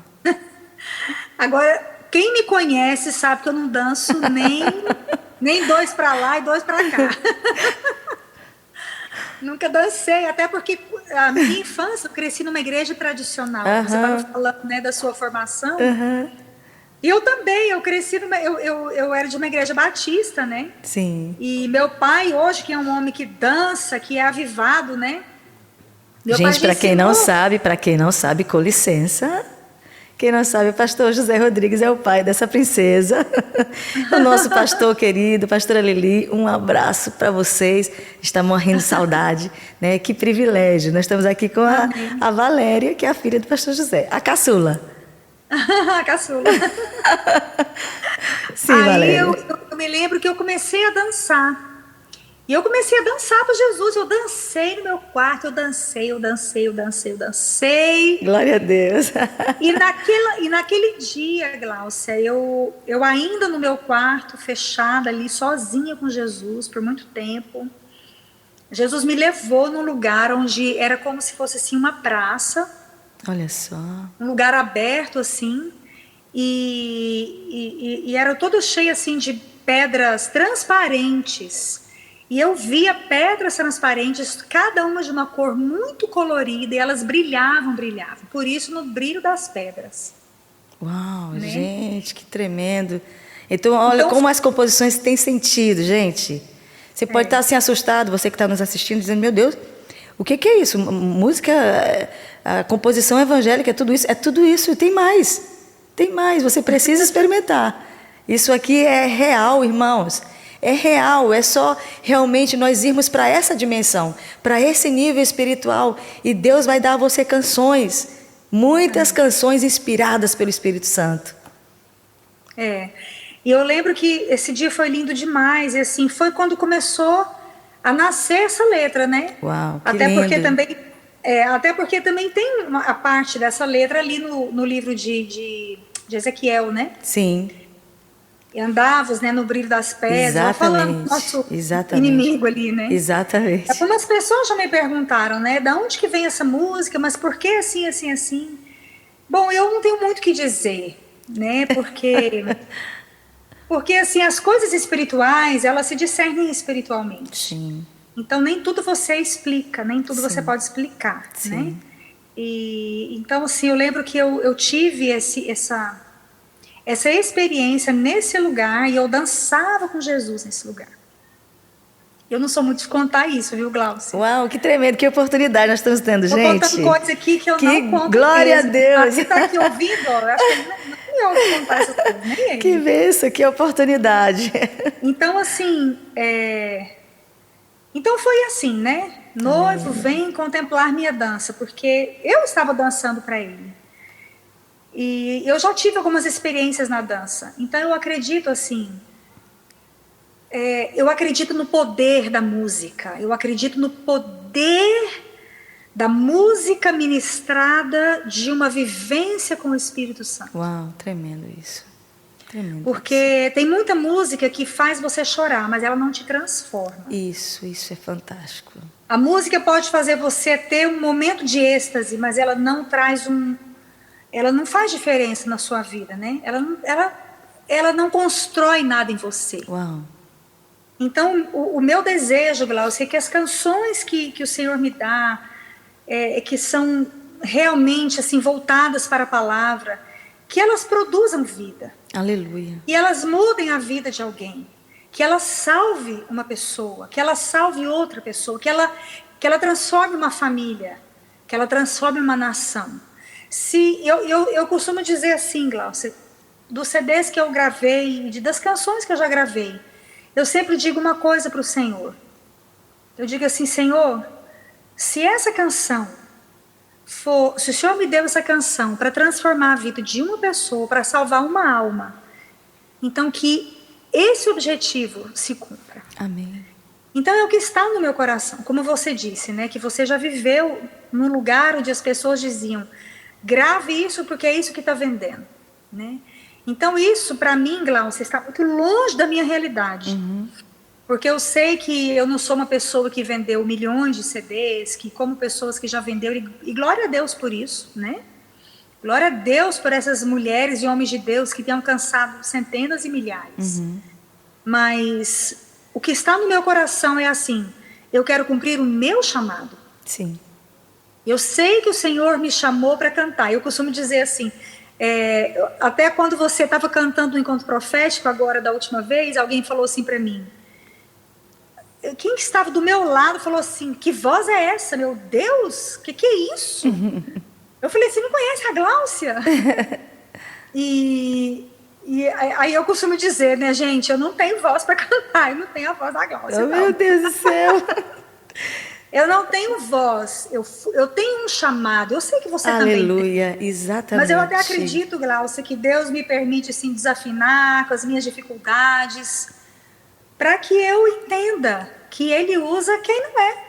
Agora, quem me conhece sabe que eu não danço nem dois para lá e dois para cá. Nunca dancei, até porque a minha infância eu cresci numa igreja tradicional. Você estava falando, né, da sua formação. E eu também, eu cresci eu era de uma igreja batista, né? Sim. E meu pai hoje, que é um homem que dança, que é avivado, né? Gente, para quem não sabe, com licença, quem não sabe, o pastor José Rodrigues é o pai dessa princesa. O nosso pastor querido, pastora Lili, um abraço para vocês. Está morrendo de saudade, né? Que privilégio. Nós estamos aqui com a Valéria, que é a filha do pastor José, a caçula. A caçula. Sim, aí Valéria. Eu me lembro que eu comecei a dançar. E eu comecei a dançar para Jesus. Eu dancei no meu quarto, eu dancei. Glória a Deus. E naquele dia, Gláucia, eu ainda no meu quarto, fechada ali, sozinha com Jesus por muito tempo. Jesus me levou num lugar onde era como se fosse assim uma praça. Olha só. Um lugar aberto assim. E era todo cheio assim de pedras transparentes. E eu via pedras transparentes, cada uma de uma cor muito colorida, e elas brilhavam. Por isso, no brilho das pedras. Uau, né? Gente, que tremendo. Então, olha como as composições têm sentido, gente. Você pode estar assim assustado, você que está nos assistindo, dizendo, meu Deus, o que é isso? Música, a composição evangélica, é tudo isso, e tem mais. Tem mais, você precisa experimentar. Isso aqui é real, irmãos. É real, é só realmente nós irmos para essa dimensão, para esse nível espiritual. E Deus vai dar a você canções, muitas canções inspiradas pelo Espírito Santo. E eu lembro que esse dia foi lindo demais. E assim, foi quando começou a nascer essa letra, né? Uau, que até lindo. Até porque também tem a parte dessa letra ali no livro de Ezequiel, né? Sim. E andavas, né, no brilho das pedras. Exatamente. Falando nosso inimigo ali, né? Exatamente. Algumas pessoas já me perguntaram, né, da onde que vem essa música, mas por que assim, assim, assim? Bom, eu não tenho muito o que dizer, né, porque assim, as coisas espirituais, elas se discernem espiritualmente. Sim. Então, nem tudo você explica, nem tudo você pode explicar, né? E, então, assim, eu lembro que eu tive essa experiência nesse lugar, e eu dançava com Jesus nesse lugar. Eu não sou muito de contar isso, viu, Glaucia? Uau, que tremendo, que oportunidade nós estamos tendo, gente. Estou contando coisa aqui que eu não conto. Glória a Deus. Você está aqui ouvindo, ó, eu acho que ele não ouve contar essas coisas, nem ele. Que bênção, que oportunidade. Então, assim, então foi assim, né? Noivo, vem contemplar minha dança, porque eu estava dançando para ele. E eu já tive algumas experiências na dança. Então eu acredito assim, eu acredito no poder da música. Eu acredito no poder da música ministrada de uma vivência com o Espírito Santo. Uau, tremendo isso. Tremendo. Porque tem muita música que faz você chorar, mas ela não te transforma. Isso é fantástico. A música pode fazer você ter um momento de êxtase, mas ela não traz ela não faz diferença na sua vida, né? Ela não constrói nada em você. Uau. Então, o meu desejo, Glaucia, é que as canções que o Senhor me dá, que são realmente assim voltadas para a palavra, que elas produzam vida. Aleluia. E elas mudem a vida de alguém. Que ela salve uma pessoa, que ela salve outra pessoa, que ela transforme uma família, que ela transforme uma nação. Eu costumo dizer assim, Glaucia, dos CDs que eu gravei, das canções que eu já gravei, eu sempre digo uma coisa para o Senhor. Eu digo assim, Senhor, se essa canção se o Senhor me deu essa canção para transformar a vida de uma pessoa, para salvar uma alma, então que esse objetivo se cumpra. Amém. Então é o que está no meu coração, como você disse, né, que você já viveu num lugar onde as pessoas diziam, grave isso porque é isso que está vendendo, né? Então isso para mim, Glaucia, está muito longe da minha realidade. Porque eu sei que eu não sou uma pessoa que vendeu milhões de CDs, que como pessoas que já venderam, e glória a Deus por isso, né? Glória a Deus por essas mulheres e homens de Deus que têm alcançado centenas e milhares. Mas o que está no meu coração é assim, eu quero cumprir o meu chamado. Sim. Eu sei que o Senhor me chamou para cantar. Eu costumo dizer assim, até quando você estava cantando no encontro profético, agora da última vez, alguém falou assim para mim, quem estava do meu lado falou assim, que voz é essa, meu Deus? Que é isso? Eu falei, você não conhece a Gláucia? E aí eu costumo dizer, né, gente, eu não tenho voz para cantar, eu não tenho a voz da Gláucia, Oh, não. meu Deus do céu! Eu não tenho voz, eu tenho um chamado, eu sei que você também tem. Aleluia, exatamente. Mas eu até acredito, Gláucia, que Deus me permite assim, desafinar com as minhas dificuldades, para que eu entenda que Ele usa quem não é.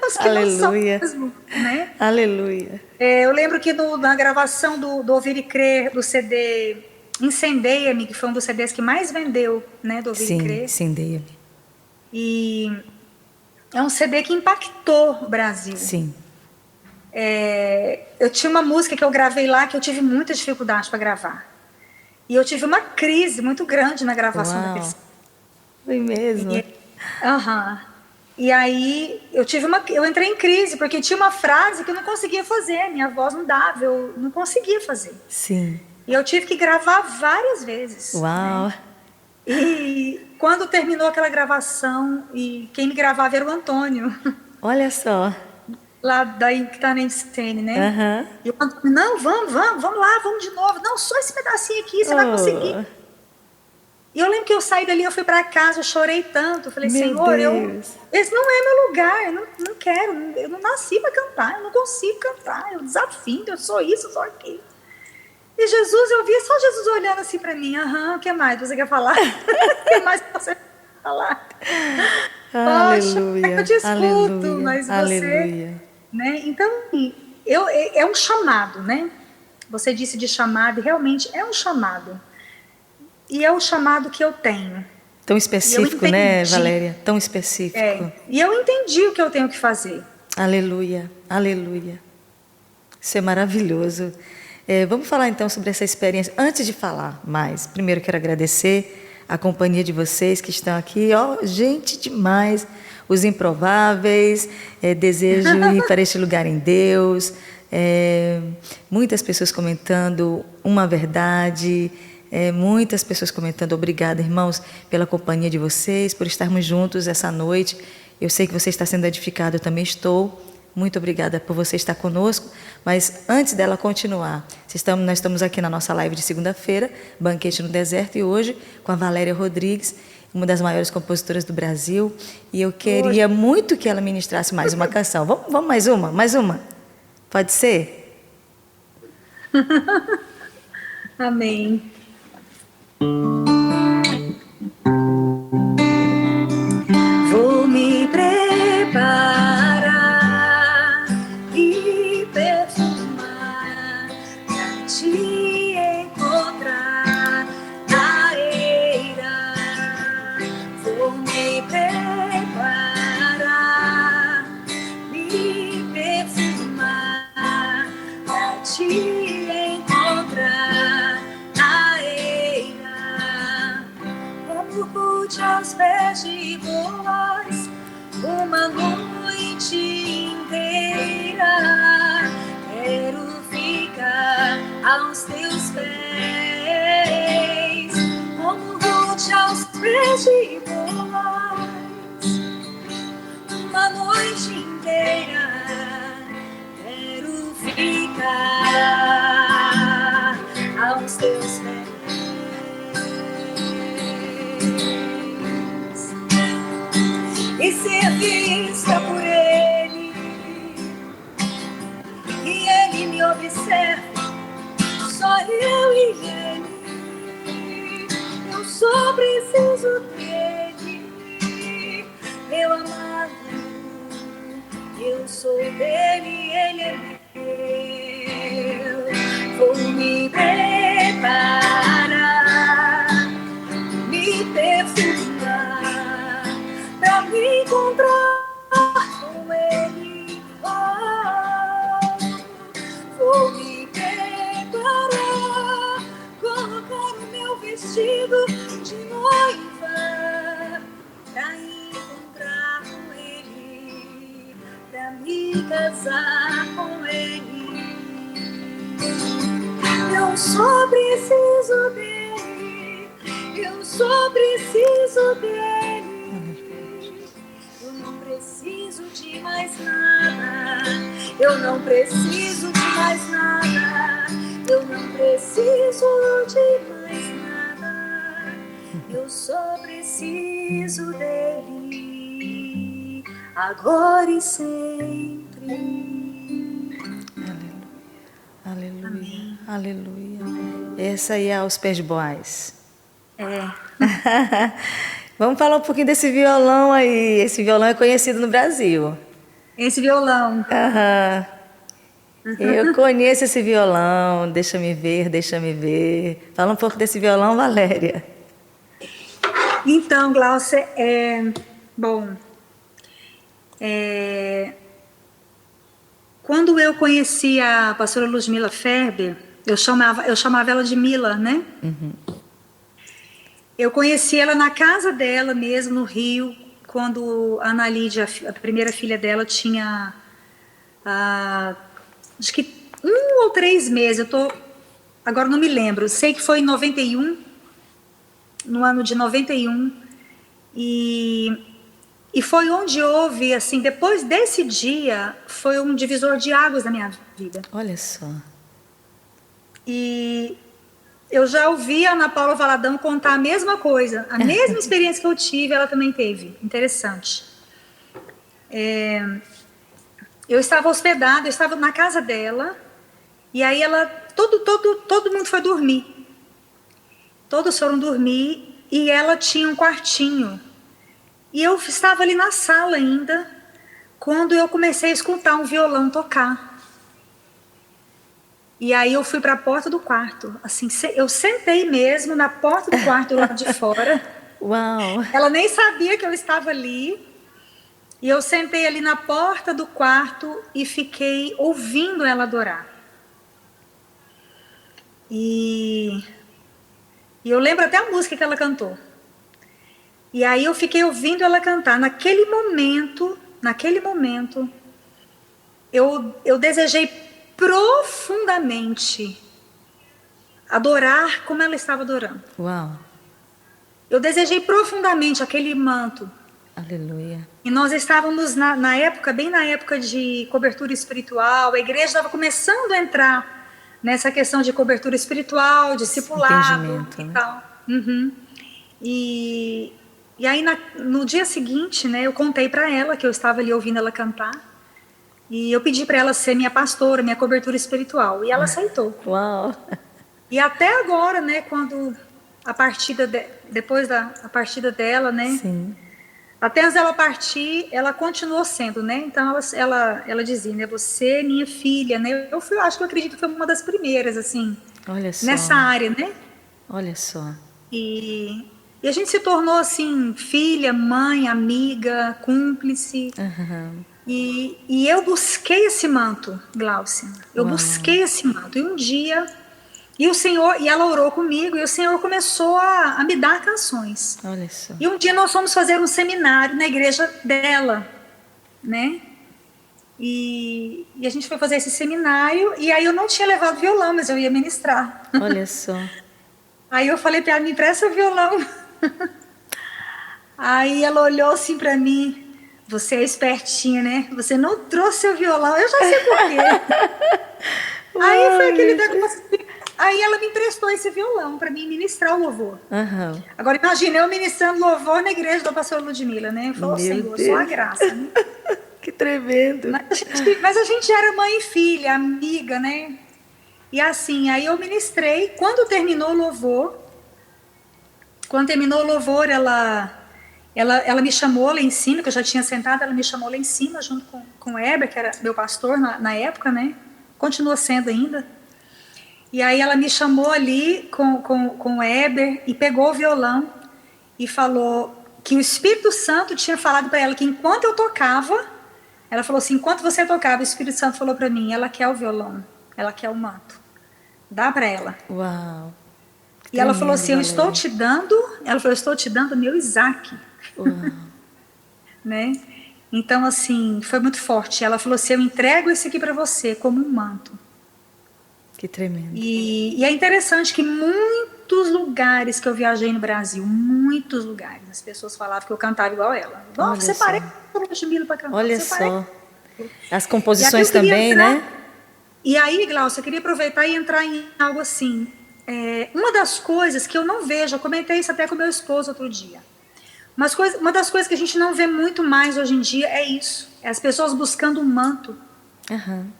Os que Aleluia. Não são mesmo, né? Aleluia. Eu lembro que na gravação do Ouvir e Crer, do CD Incendeia-me, que foi um dos CDs que mais vendeu, né, do Ouvir e Crer. Incendeia-me. E é um CD que impactou o Brasil. Sim. Eu tinha uma música que eu gravei lá que eu tive muita dificuldade para gravar. E eu tive uma crise muito grande na gravação daquele CD. Foi mesmo? E aí eu entrei em crise, porque tinha uma frase que eu não conseguia fazer, minha voz não dava, eu não conseguia fazer. Sim. E eu tive que gravar várias vezes. Uau! Né? E quando terminou aquela gravação, e quem me gravava era o Antônio. Olha só. Lá daí que tá na Einstein, né? Uhum. E o Antônio, não, vamos lá, vamos de novo. Não, só esse pedacinho aqui, você vai conseguir. E eu lembro que eu saí dali, eu fui para casa, eu chorei tanto. Eu falei, Senhor, esse não é meu lugar, eu não quero, eu não nasci para cantar, eu não consigo cantar, eu desafio, eu sou isso, eu sou aquilo. E Jesus, eu via só Jesus olhando assim para mim, o que mais você quer falar? O que mais você quer falar? Aleluia, Poxa, eu te escuto, aleluia, mas você... Aleluia. Né? Então, é um chamado, né? Você disse de chamado, e realmente é um chamado. E é o chamado que eu tenho. Tão específico, né, Valéria? Tão específico. E eu entendi o que eu tenho que fazer. Aleluia, aleluia. Isso é maravilhoso. Vamos falar então sobre essa experiência. Antes de falar mais, primeiro quero agradecer a companhia de vocês que estão aqui. Gente demais, os improváveis, desejo ir para este lugar em Deus. Muitas pessoas comentando uma verdade. Muitas pessoas comentando, obrigada, irmãos, pela companhia de vocês, por estarmos juntos essa noite. Eu sei que você está sendo edificado, eu também estou. Muito obrigada por você estar conosco. Mas antes dela continuar, nós estamos aqui na nossa live de segunda-feira, Banquete no Deserto, e hoje com a Valéria Rodrigues, uma das maiores compositoras do Brasil. E eu queria muito que ela ministrasse mais uma canção. Vamos mais uma? Mais uma? Pode ser? Amém. Vou me preparar e perfumar pra te encontrar na eira. Vou me preparar e perfumar pra te encontrar na eira. Rude aos pés de boas, uma noite inteira. Quero ficar aos teus pés, como rude aos pés de boas, uma noite inteira. Quero ficar aos teus pés. E ser vista por Ele, e Ele me observa, só eu e Ele. Eu só preciso dEle, meu amado. Eu sou dEle, Ele é meu. Vou me preparar, me perfumar pra me encontrar com Ele. Vou me preparar, colocar o meu vestido de noiva pra encontrar com Ele, pra me casar com Ele. Eu só preciso dEle, eu só preciso dEle. Eu não preciso de mais nada. Eu não preciso de mais nada. Eu só preciso dele, agora e sempre. Aleluia. Amém. Aleluia. Essa aí é aos pés de Boaz. É. Vamos falar um pouquinho desse violão aí. Esse violão é conhecido no Brasil. Esse violão. Aham. Eu conheço esse violão. Deixa-me ver, deixa-me ver. Fala um pouco desse violão, Valéria. Então, Glaucia, bom, quando eu conheci a pastora Luzmila Ferber, eu chamava ela de Mila, né? Uhum. Eu conheci ela na casa dela mesmo, no Rio, quando a Ana Lídia, a primeira filha dela, tinha acho que 1 ou 3 meses, agora não me lembro, sei que foi em 91, no ano de 91, e foi onde houve, assim, depois desse dia, foi um divisor de águas na minha vida. Olha só. E eu já ouvi a Ana Paula Valadão contar a mesma coisa, a mesma experiência que eu tive, ela também teve. Interessante. Eu estava hospedada, eu estava na casa dela, e aí todo mundo foi dormir. Todos foram dormir, e ela tinha um quartinho. E eu estava ali na sala ainda, quando eu comecei a escutar um violão tocar. E aí eu fui para a porta do quarto, assim, eu sentei mesmo na porta do quarto do lado de fora. Uau! Ela nem sabia que eu estava ali. E eu sentei ali na porta do quarto e fiquei ouvindo ela adorar. E eu lembro até a música que ela cantou. E aí eu fiquei ouvindo ela cantar. Naquele momento, eu desejei profundamente adorar como ela estava adorando. Uau! Eu desejei profundamente aquele manto. Aleluia. E nós estávamos na época, bem na época de cobertura espiritual, a igreja estava começando a entrar nessa questão de cobertura espiritual, discipulado e né? tal. Uhum. E aí no dia seguinte, né, eu contei para ela que eu estava ali ouvindo ela cantar. E eu pedi para ela ser minha pastora, minha cobertura espiritual. E ela aceitou. Uau! E até agora, né, quando depois da partida dela, né? Sim. Até antes dela partir, ela continuou sendo, né? Então ela dizia, né? Você, minha filha, né? Acho que eu acredito que foi uma das primeiras, assim, Olha só. nessa área, né? Olha só. E a gente se tornou, assim, filha, mãe, amiga, cúmplice. Uhum. E eu busquei esse manto, Glaucia. Eu Uau. busquei esse manto. E um dia, e ela orou comigo, e o Senhor começou a me dar canções. Olha só. E um dia nós fomos fazer um seminário na igreja dela, né? E a gente foi fazer esse seminário, e aí eu não tinha levado violão, mas eu ia ministrar. Olha só. Aí eu falei para ela, me empresta o violão. Aí ela olhou assim para mim, você é espertinha, né? Você não trouxe seu violão, eu já sei por quê. Aí foi aquele negócio. Aí ela me emprestou esse violão para mim ministrar o louvor. Uhum. Agora imagina eu ministrando louvor na igreja da pastora Ludmila, né? Falou, Senhor, só a graça, né? Que tremendo. Mas a gente era mãe e filha, amiga, né? E assim, aí eu ministrei. Quando terminou o louvor, ela me chamou lá em cima, que eu já tinha sentado, ela me chamou lá em cima, junto com o Heber, que era meu pastor na época, né? Continua sendo ainda. E aí ela me chamou ali com o Heber e pegou o violão e falou que o Espírito Santo tinha falado para ela que enquanto eu tocava, ela falou assim, enquanto você tocava, o Espírito Santo falou para mim, ela quer o violão, ela quer o manto. Dá para ela. Uau. E ela falou assim, eu estou te dando meu Isaac. Uau. Né? Então, assim, foi muito forte. Ela falou assim, eu entrego esse aqui para você como um manto. Que tremendo. E é interessante que muitos lugares que eu viajei no Brasil, muitos lugares, as pessoas falavam que eu cantava igual ela. Nossa, você parece com a Ludmila para cantar. Olha só. As composições também, né? E aí, Glaucia, eu queria aproveitar e entrar em algo assim. Uma das coisas que eu não vejo, eu comentei isso até com meu esposo outro dia. Uma das coisas que a gente não vê muito mais hoje em dia é isso. É as pessoas buscando um manto. Uhum.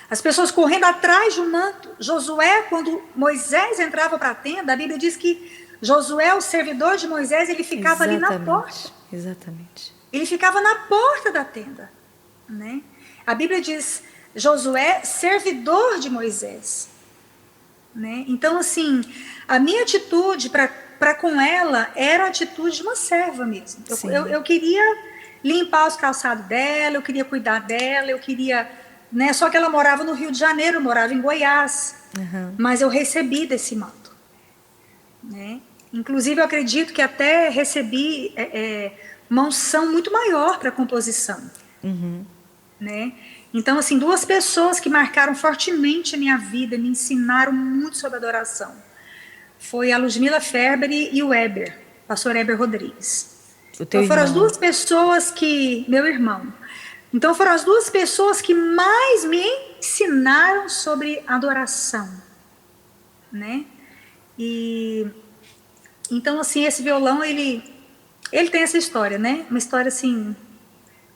As pessoas correndo atrás de um manto. Josué, quando Moisés entrava para a tenda, a Bíblia diz que Josué, o servidor de Moisés, ele ficava ali na porta. Exatamente. Ele ficava na porta da tenda, né? A Bíblia diz Josué, servidor de Moisés, né? Então, assim, a minha atitude para com ela era a atitude de uma serva mesmo. Eu queria limpar os calçados dela, eu queria cuidar dela, eu queria, né? Só que ela morava no Rio de Janeiro, eu morava em Goiás, mas eu recebi desse manto, né? Inclusive, eu acredito que até recebi uma unção muito maior para a composição, né? Então, assim, duas pessoas que marcaram fortemente a minha vida, me ensinaram muito sobre adoração, foi a Ludmila Ferber e o Weber, pastor Weber Rodrigues. Então, foram as duas pessoas que... Meu irmão. Então, foram as duas pessoas que mais me ensinaram sobre adoração, né? Então, assim, esse violão, ele tem essa história, né? Uma história, assim...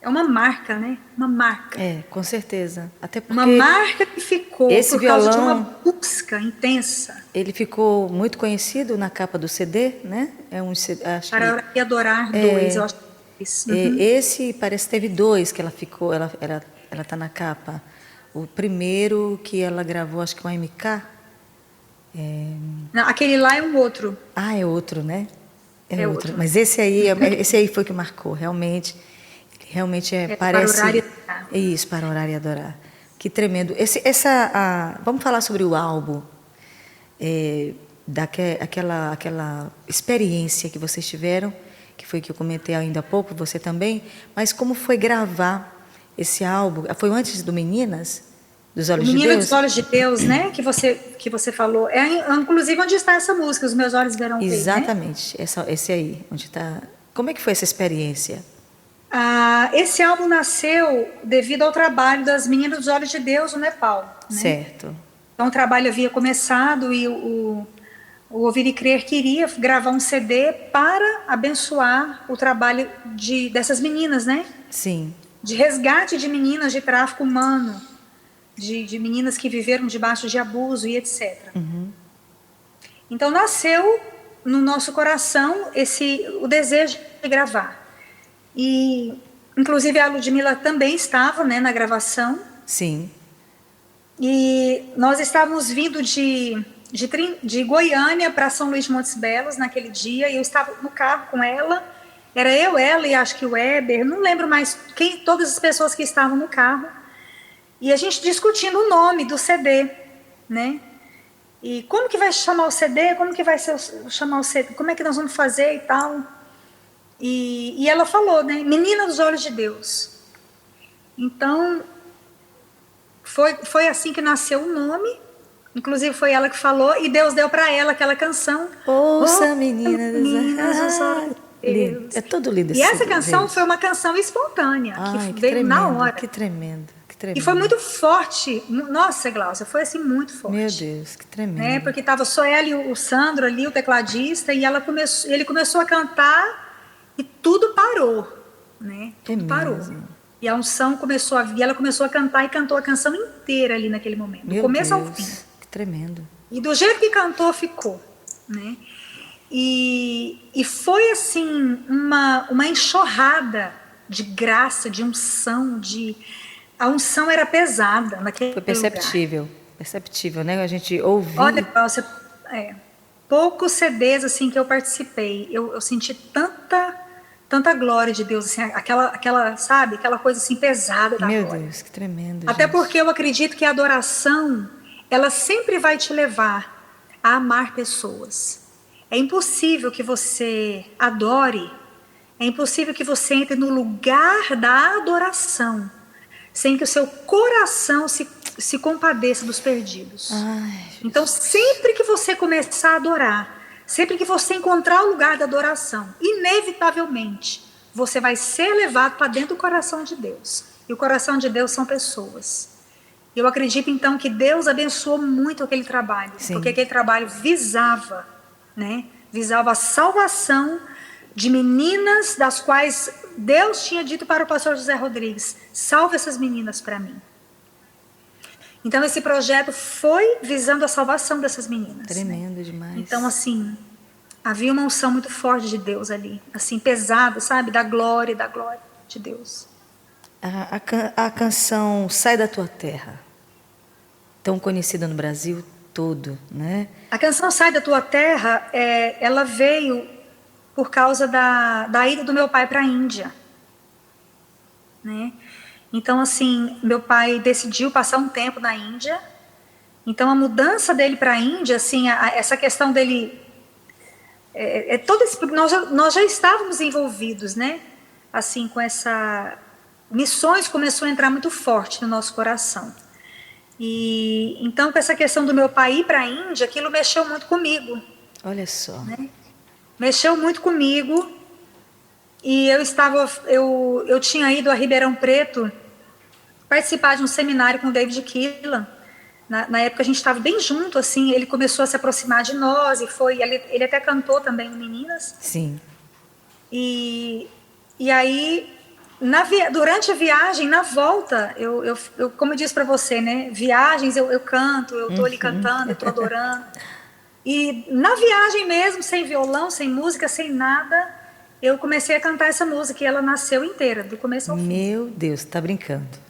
É uma marca, né? Uma marca. Com certeza. Até porque uma marca que ficou esse por causa violão, de uma busca intensa. Ele ficou muito conhecido na capa do CD, né? Acho Para orar e adorar dois, eu acho que isso. Esse parece que teve dois que ela ficou, ela tá na capa. O primeiro que ela gravou, acho que um MK. Não, aquele lá é um outro. Ah, é outro, né? É outro. Mas esse aí foi que marcou, realmente. Realmente parece... Para orar e adorar. Isso, para orar e adorar. Que tremendo. Vamos falar sobre o álbum, aquela experiência que vocês tiveram, que foi que eu comentei ainda há pouco, você também, mas como foi gravar esse álbum? Foi antes do Meninas? Dos Olhos de Deus? Menina dos Olhos de Deus, né? Que você falou. Inclusive, onde está essa música? Os Meus Olhos Verão Ver, exatamente, né? Esse aí, onde está. Como é que foi essa experiência? Esse álbum nasceu devido ao trabalho das Meninas dos Olhos de Deus no Nepal, né? Certo. Então o trabalho havia começado e o Ouvir e Crer queria gravar um CD para abençoar o trabalho dessas meninas, né? Sim. De resgate de meninas de tráfico humano, de meninas que viveram debaixo de abuso e etc. Então nasceu no nosso coração o desejo de gravar. E, inclusive, a Ludmila também estava, né, na gravação. Sim. E nós estávamos vindo de Goiânia para São Luís de Montes Belos naquele dia. E eu estava no carro com ela. Era eu, ela e acho que o Weber. Não lembro mais todas as pessoas que estavam no carro. E a gente discutindo o nome do CD, né? E como que vai chamar o CD? Como que vai chamar o CD? Como é que nós vamos fazer e tal? E ela falou, né? Menina dos Olhos de Deus. Então, foi assim que nasceu o nome. Inclusive, foi ela que falou. E Deus deu para ela aquela canção. Ouça, menina dos Olhos de Deus. É todo lindo. E essa canção foi uma canção espontânea. Que veio tremendo, na hora. Que tremendo. E foi muito forte. Nossa, Glaucia, foi assim muito forte. Meu Deus, que tremendo. Né? Porque estava só ela e o Sandro ali, o tecladista. E ele começou a cantar. E tudo parou, né? Tudo parou. E a unção começou a vir, ela começou a cantar e cantou a canção inteira ali naquele momento, do começo ao fim. Que tremendo. E do jeito que cantou, ficou, né? E foi assim uma enxurrada de graça, de unção, a unção era pesada naquele lugar. Foi perceptível, né? A gente ouviu. Olha, poucos CDs assim que eu participei, eu senti tanta glória de Deus, assim, sabe, aquela coisa assim pesada da glória. Meu Deus, que tremendo. Até porque eu acredito que a adoração, ela sempre vai te levar a amar pessoas. É impossível que você adore, é impossível que você entre no lugar da adoração sem que o seu coração se compadeça dos perdidos. Então, sempre que você começar a adorar, sempre que você encontrar o lugar da adoração, inevitavelmente, você vai ser levado para dentro do coração de Deus. E o coração de Deus são pessoas. Eu acredito, então, que Deus abençoou muito aquele trabalho, Sim. porque aquele trabalho visava, né? Visava a salvação de meninas das quais Deus tinha dito para o pastor José Rodrigues: salve essas meninas para mim. Então, esse projeto foi visando a salvação dessas meninas. Tremendo, né? demais. Então, assim, havia uma unção muito forte de Deus ali, assim, pesada, sabe? Da glória de Deus. A canção Sai da Tua Terra, tão conhecida no Brasil todo, né? A canção Sai da Tua Terra, ela veio por causa da ida do meu pai para a Índia, né? Então, assim, meu pai decidiu passar um tempo na Índia. Então, a mudança dele para a Índia, assim, essa questão dele... todo esse, nós já estávamos envolvidos, né? Assim, com essa... Missões começou a entrar muito forte no nosso coração. E então, com essa questão do meu pai ir para a Índia, aquilo mexeu muito comigo. Olha só. Né? Mexeu muito comigo. E eu tinha ido a Ribeirão Preto participar de um seminário com o David Keelan. Na época a gente estava bem junto, assim, ele começou a se aproximar de nós e ele até cantou também no Meninas. Sim. E aí, durante a viagem, na volta, eu como eu disse para você, né, viagens eu canto, eu estou ali cantando, eu estou adorando. E na viagem mesmo, sem violão, sem música, sem nada, eu comecei a cantar essa música e ela nasceu inteira, do começo ao fim. Meu Deus, tá brincando.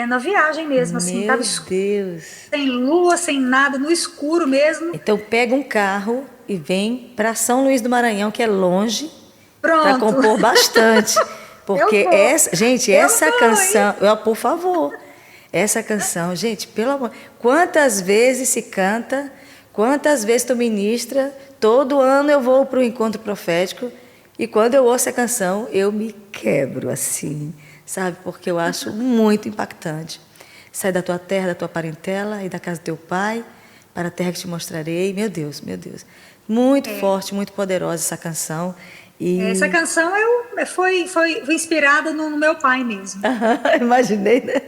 Na viagem mesmo, assim, Meu tava escuro, Deus. sem lua, sem nada, no escuro mesmo. Então pega um carro e vem para São Luís do Maranhão, que é longe, para Pronto. compor bastante. Porque essa canção, por favor, essa canção, gente, pelo amor, quantas vezes se canta, quantas vezes tu ministra, todo ano eu vou para o encontro profético e quando eu ouço a canção, eu me quebro assim, sabe? Porque eu acho muito impactante. Sai da tua terra, da tua parentela e da casa do teu pai, para a terra que te mostrarei. Meu Deus, meu Deus. Muito forte, muito poderosa essa canção. E... Essa canção foi inspirada no meu pai mesmo. Imaginei, né?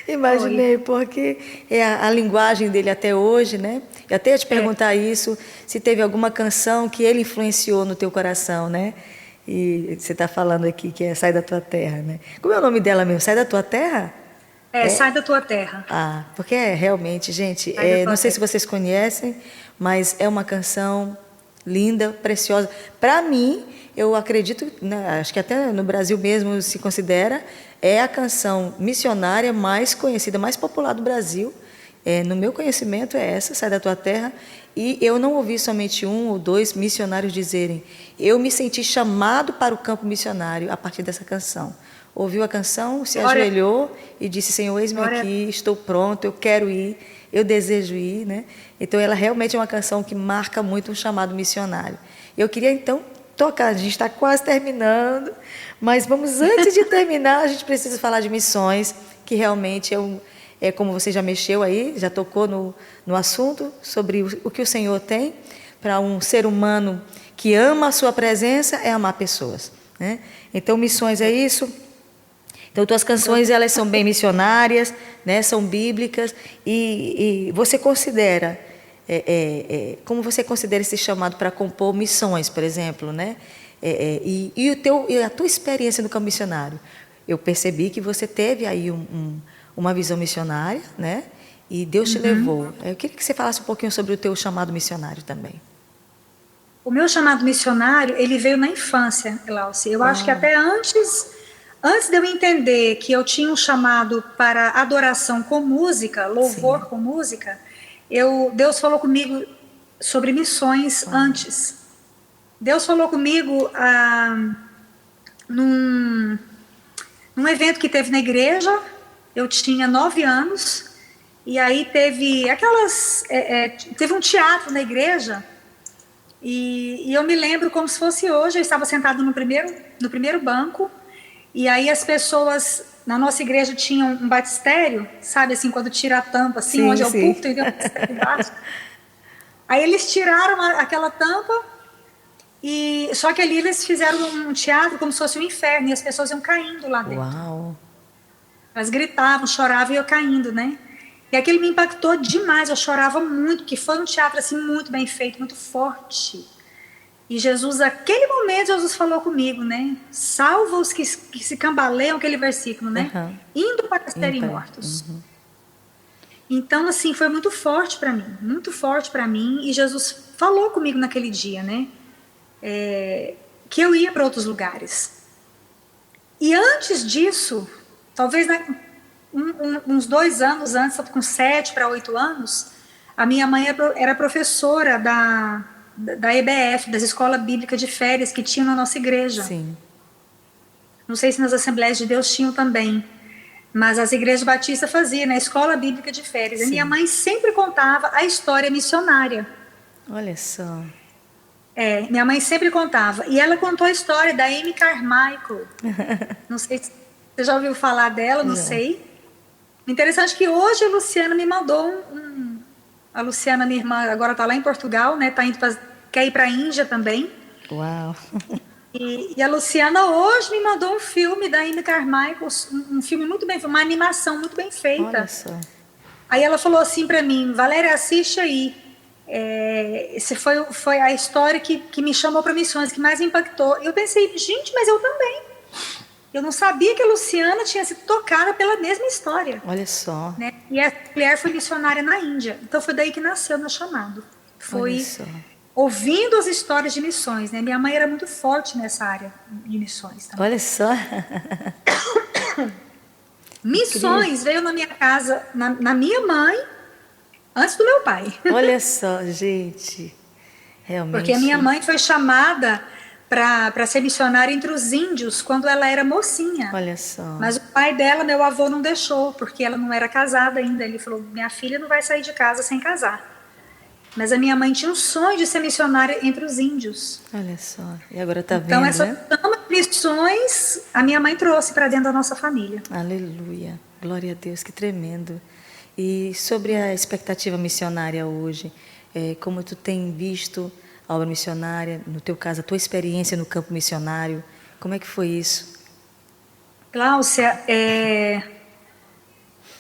Imaginei, porque é a linguagem dele até hoje, né? Eu até ia te perguntar isso, se teve alguma canção que ele influenciou no teu coração, né? E você está falando aqui que é Sai da Tua Terra, né? Como é o nome dela mesmo? Sai da Tua Terra? Sai da Tua Terra. Porque realmente, gente, não sei se vocês conhecem, mas é uma canção linda, preciosa. Para mim, eu acredito, né, acho que até no Brasil mesmo se considera, é a canção missionária mais conhecida, mais popular do Brasil. No meu conhecimento é essa, Sai da Tua Terra. E eu não ouvi somente um ou dois missionários dizerem: eu me senti chamado para o campo missionário a partir dessa canção. Ouviu a canção, se ajoelhou e disse: Senhor, eis-me aqui, estou pronto, eu quero ir, eu desejo ir, né? Então ela realmente é uma canção que marca muito um chamado missionário. Eu queria então tocar, a gente está quase terminando, mas antes de terminar, a gente precisa falar de missões, que realmente como você já mexeu aí, já tocou no assunto sobre o que o Senhor tem para um ser humano que ama a sua presença, é amar pessoas, né? Então missões é isso. Então, tuas canções, elas são bem missionárias, né? São bíblicas, e você considera, como você considera esse chamado para compor missões, por exemplo, né? E a tua experiência no campo missionário? Eu percebi que você teve aí uma visão missionária, né? E Deus te levou. Eu queria que você falasse um pouquinho sobre o teu chamado missionário também. O meu chamado missionário, ele veio na infância, Glaucia. Eu acho que até antes de eu entender que eu tinha um chamado para adoração com música, louvor com música, Deus falou comigo sobre missões antes. Deus falou comigo num evento que teve na igreja. Eu tinha 9 anos e aí teve teve um teatro na igreja e eu me lembro como se fosse hoje. Eu estava sentado no primeiro banco. E aí as pessoas, na nossa igreja tinha um batistério, sabe assim, quando tira a tampa, assim, sim, onde é o púlpito e tem um batistério embaixo. Aí eles tiraram aquela tampa, só que ali eles fizeram um teatro como se fosse um inferno, e as pessoas iam caindo lá dentro. Uau! Elas gritavam, choravam e eu caindo, né? E aquilo me impactou demais, eu chorava muito, que foi um teatro assim muito bem feito, muito forte. E Jesus, naquele momento, Jesus falou comigo, né? Salva os que se cambaleiam, aquele versículo, né? Aham. Indo para serem Ímpar. mortos. Então, assim, foi muito forte para mim. E Jesus falou comigo naquele dia, né? Que eu ia para outros lugares. E antes disso, talvez uns 2 anos antes, com 7 para 8 anos, a minha mãe era professora da EBF, das Escolas Bíblicas de Férias que tinham na nossa igreja. Sim. Não sei se nas Assembleias de Deus tinham também, mas as igrejas batistas faziam na Escola Bíblica de Férias. Sim. E minha mãe sempre contava a história missionária. Olha só. Minha mãe sempre contava. E ela contou a história da Amy Carmichael. Não sei se você já ouviu falar dela, não sei. Interessante que hoje a Luciana me mandou a Luciana, minha irmã, agora está lá em Portugal, né? Quer ir para a Índia também. Uau. E a Luciana hoje me mandou um filme da Amy Carmichael, um filme muito bem feito, uma animação muito bem feita. Olha só. Aí ela falou assim para mim, Valéria, assiste aí. Esse foi a história que me chamou para missões, que mais me impactou. Eu pensei, gente, mas eu também. Eu não sabia que a Luciana tinha sido tocada pela mesma história. Olha só. Né? E a mulher foi missionária na Índia. Então foi daí que nasceu o meu chamado. Foi ouvindo as histórias de missões. Né? Minha mãe era muito forte nessa área de missões. Também. Olha só. Missões veio na minha casa, na minha mãe, antes do meu pai. Olha só, gente. Realmente. Porque a minha mãe foi chamada para ser missionária entre os índios quando ela era mocinha. Olha só. Mas o pai dela, meu avô, não deixou, porque ela não era casada ainda. Ele falou, minha filha não vai sair de casa sem casar. Mas a minha mãe tinha um sonho de ser missionária entre os índios. Olha só. E agora está vendo, então, essas né? missões a minha mãe trouxe para dentro da nossa família. Aleluia. Glória a Deus, que tremendo. E sobre a expectativa missionária hoje, como tu tem visto a obra missionária, no teu caso, a tua experiência no campo missionário, como é que foi isso? Gláucia,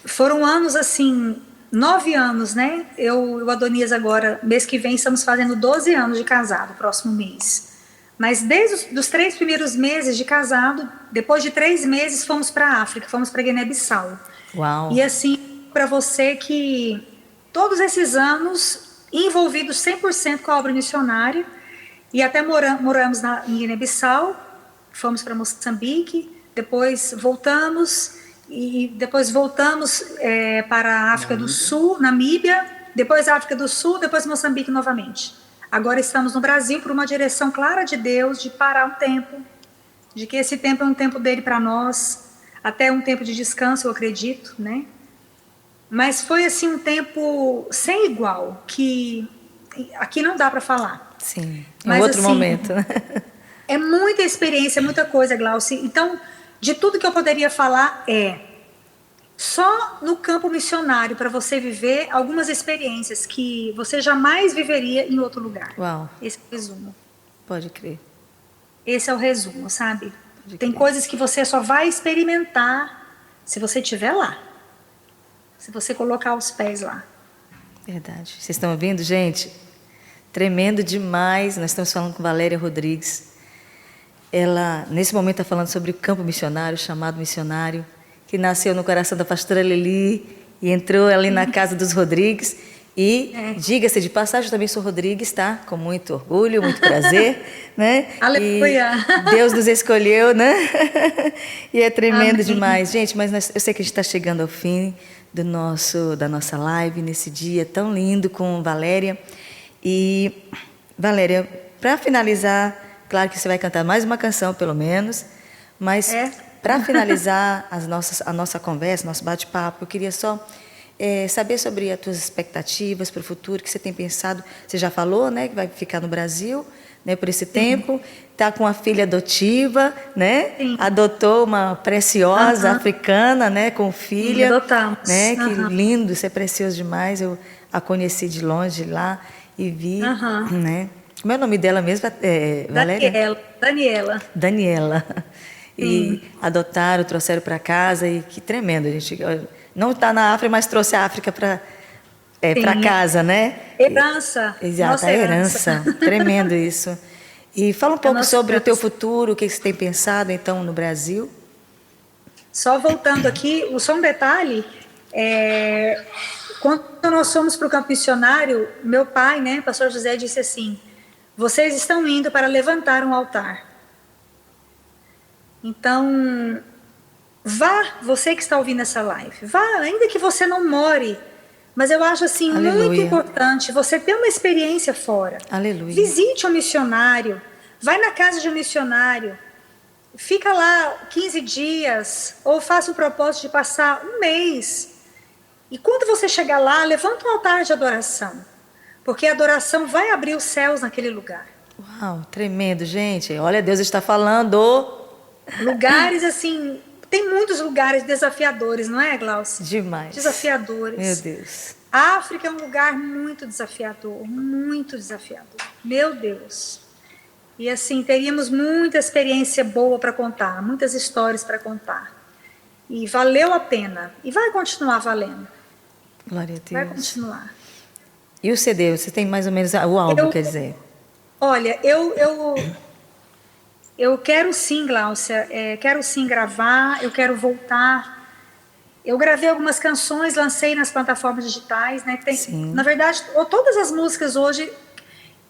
foram anos assim, 9 anos, né? Eu e o Adonias agora, mês que vem, estamos fazendo 12 anos de casado, próximo mês. Mas desde os 3 primeiros meses de casado, depois de 3 meses, fomos para a África, fomos para Guiné-Bissau. Uau! E assim, para você que todos esses anos envolvidos 100% com a obra missionária, e até moramos em Guiné-Bissau, fomos para Moçambique, depois voltamos para a África do Sul, Namíbia, depois África do Sul, depois Moçambique novamente. Agora estamos no Brasil por uma direção clara de Deus, de parar um tempo, de que esse tempo é um tempo dele para nós, até um tempo de descanso, eu acredito, né? Mas foi assim um tempo sem igual, que aqui não dá para falar. Sim, mas, outro momento. É muita experiência, muita coisa, Glauci. Então, de tudo que eu poderia falar só no campo missionário, para você viver algumas experiências que você jamais viveria em outro lugar. Uau. Esse é o resumo. Pode crer. Esse é o resumo, sabe? Tem coisas que você só vai experimentar se você estiver lá. Se você colocar os pés lá. Verdade. Vocês estão ouvindo, gente? Tremendo demais. Nós estamos falando com Valéria Rodrigues. Ela, nesse momento, está falando sobre o campo missionário, chamado missionário, que nasceu no coração da pastora Lili e entrou ali na casa dos Rodrigues. E, diga-se de passagem, eu também sou Rodrigues, tá? Com muito orgulho, muito prazer, né? Aleluia! E Deus nos escolheu, né? E é tremendo demais. Gente, mas eu sei que a gente está chegando ao fim da nossa live, nesse dia tão lindo com Valéria. E, Valéria, para finalizar, claro que você vai cantar mais uma canção, pelo menos, mas para finalizar a nossa conversa, nosso bate-papo, eu queria só saber sobre as tuas expectativas para o futuro, que você tem pensado. Você já falou, né, que vai ficar no Brasil, né, por esse tempo, está com uma filha adotiva, né? Sim. Adotou uma preciosa africana, né, com filha. Sim, adotamos. Né? Que lindo, isso é precioso demais. Eu a conheci de longe lá e vi, né? Como é o nome dela mesmo, Valéria? Daniela. Daniela. e adotaram, trouxeram para casa, e que tremendo, a gente não está na África, mas trouxe a África para casa, né? Herança. Exato, Nossa a herança. Tremendo isso. E fala um pouco sobre o teu futuro, o que você tem pensado, então, no Brasil. Só voltando aqui, só um detalhe, quando nós fomos para o campo missionário, meu pai, né, pastor José, disse assim, vocês estão indo para levantar um altar. Então, vá, você que está ouvindo essa live, vá, ainda que você não more, mas eu acho assim, Aleluia. muito importante você ter uma experiência fora. Aleluia. Visite um missionário, vai na casa de um missionário, fica lá 15 dias, ou faça um propósito de passar um mês. E quando você chegar lá, levanta um altar de adoração, porque a adoração vai abrir os céus naquele lugar. Uau, tremendo, gente. Olha, Deus está falando. Lugares assim, tem muitos lugares desafiadores, não é, Glaucia? Demais. Desafiadores. Meu Deus. A África é um lugar muito desafiador, muito desafiador. Meu Deus. E assim, teríamos muita experiência boa para contar, muitas histórias para contar. E valeu a pena. E vai continuar valendo. Glória a Deus. Vai continuar. E o CD? Você tem mais ou menos o álbum, quer dizer? Olha, eu quero sim, Gláucia, quero sim gravar, eu quero voltar. Eu gravei algumas canções, lancei nas plataformas digitais, né? Sim. Na verdade, todas as músicas hoje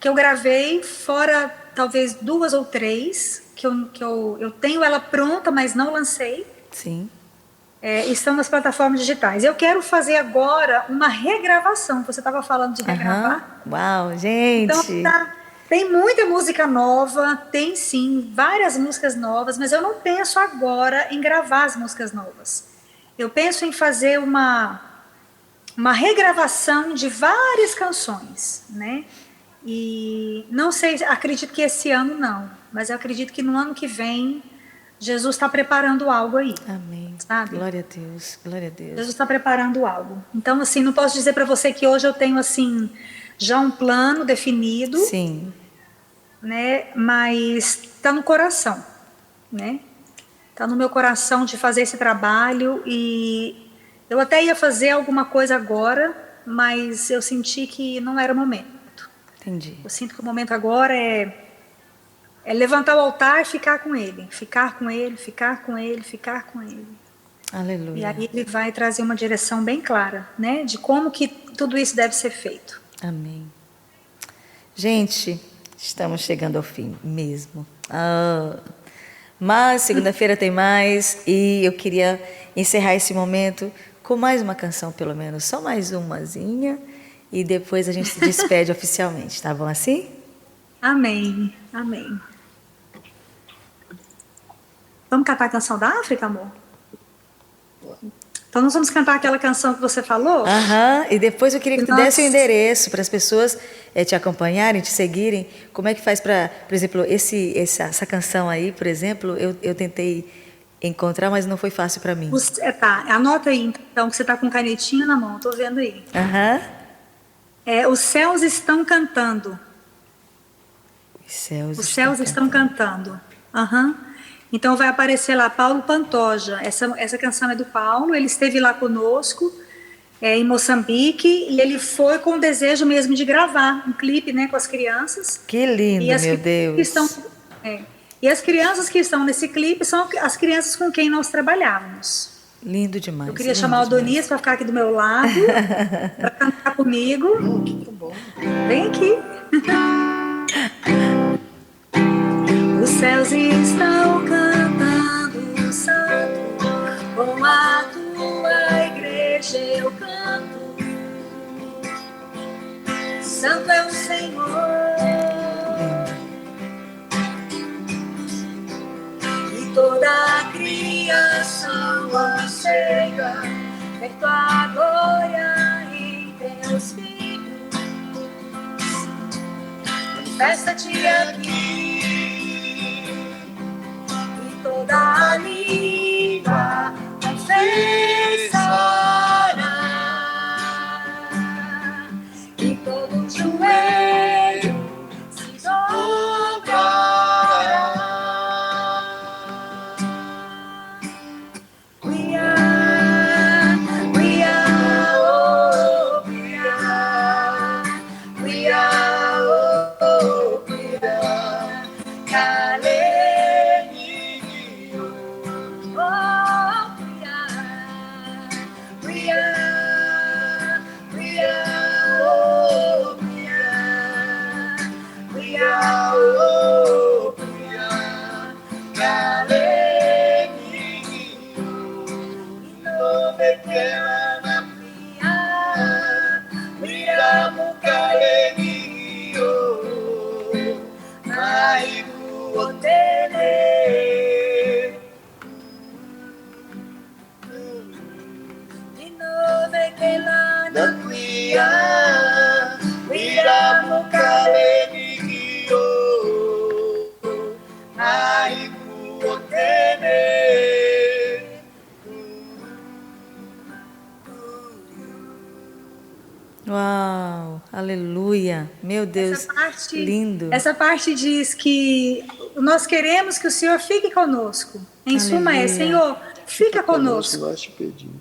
que eu gravei, fora talvez 2 ou 3, que eu tenho ela pronta, mas não lancei. Sim. Estão nas plataformas digitais. Eu quero fazer agora uma regravação. Você estava falando de regravar. Uau, gente! Então, tem muita música nova, tem sim, várias músicas novas, mas eu não penso agora em gravar as músicas novas. Eu penso em fazer uma regravação de várias canções, né? E não sei, acredito que esse ano não, mas eu acredito que no ano que vem Jesus está preparando algo aí. Amém. Sabe? Glória a Deus, glória a Deus. Jesus está preparando algo. Então, assim, não posso dizer para você que hoje eu tenho, assim, já um plano definido. Sim. Né? Mas está no coração, né? Está no meu coração de fazer esse trabalho e eu até ia fazer alguma coisa agora, mas eu senti que não era o momento. Entendi. Eu sinto que o momento agora é levantar o altar e ficar com ele, ficar com ele, ficar com ele, ficar com ele. Aleluia. E aí ele vai trazer uma direção bem clara, né? De como que tudo isso deve ser feito. Amém. Gente, estamos chegando ao fim mesmo. Mas segunda-feira tem mais e eu queria encerrar esse momento com mais uma canção, pelo menos, só mais umazinha, e depois a gente se despede oficialmente, tá bom assim? Amém, amém. Vamos cantar a canção da África, amor? Então nós vamos cantar aquela canção que você falou? E depois eu queria que tu desse o endereço para as pessoas te acompanharem, te seguirem. Como é que faz para, por exemplo, essa canção aí, por exemplo, eu tentei encontrar, mas não foi fácil para mim. Tá, anota aí então, que você tá com canetinha na mão, tô vendo aí. Os céus estão cantando. Os céus estão cantando. Então vai aparecer lá Paulo Pantoja. Essa canção é do Paulo, ele esteve lá conosco em Moçambique e ele foi com o desejo mesmo de gravar um clipe, né, com as crianças. Que lindo, meu Deus. E as crianças que estão nesse clipe são as crianças com quem nós trabalhávamos. Lindo demais. Eu queria chamar o Doniz para ficar aqui do meu lado, para cantar comigo. Que bom. Vem aqui. Os céus estão cantando, santo, com a tua igreja eu canto. Santo é o Senhor. E toda a criação anseia ver tua glória em teus filhos. Manifesta-te aqui. Toda a língua confessará e todo joelho se dobrará. Uau, aleluia, meu Deus, lindo. Essa parte diz que nós queremos que o Senhor fique conosco. Em suma é, Senhor, fica conosco.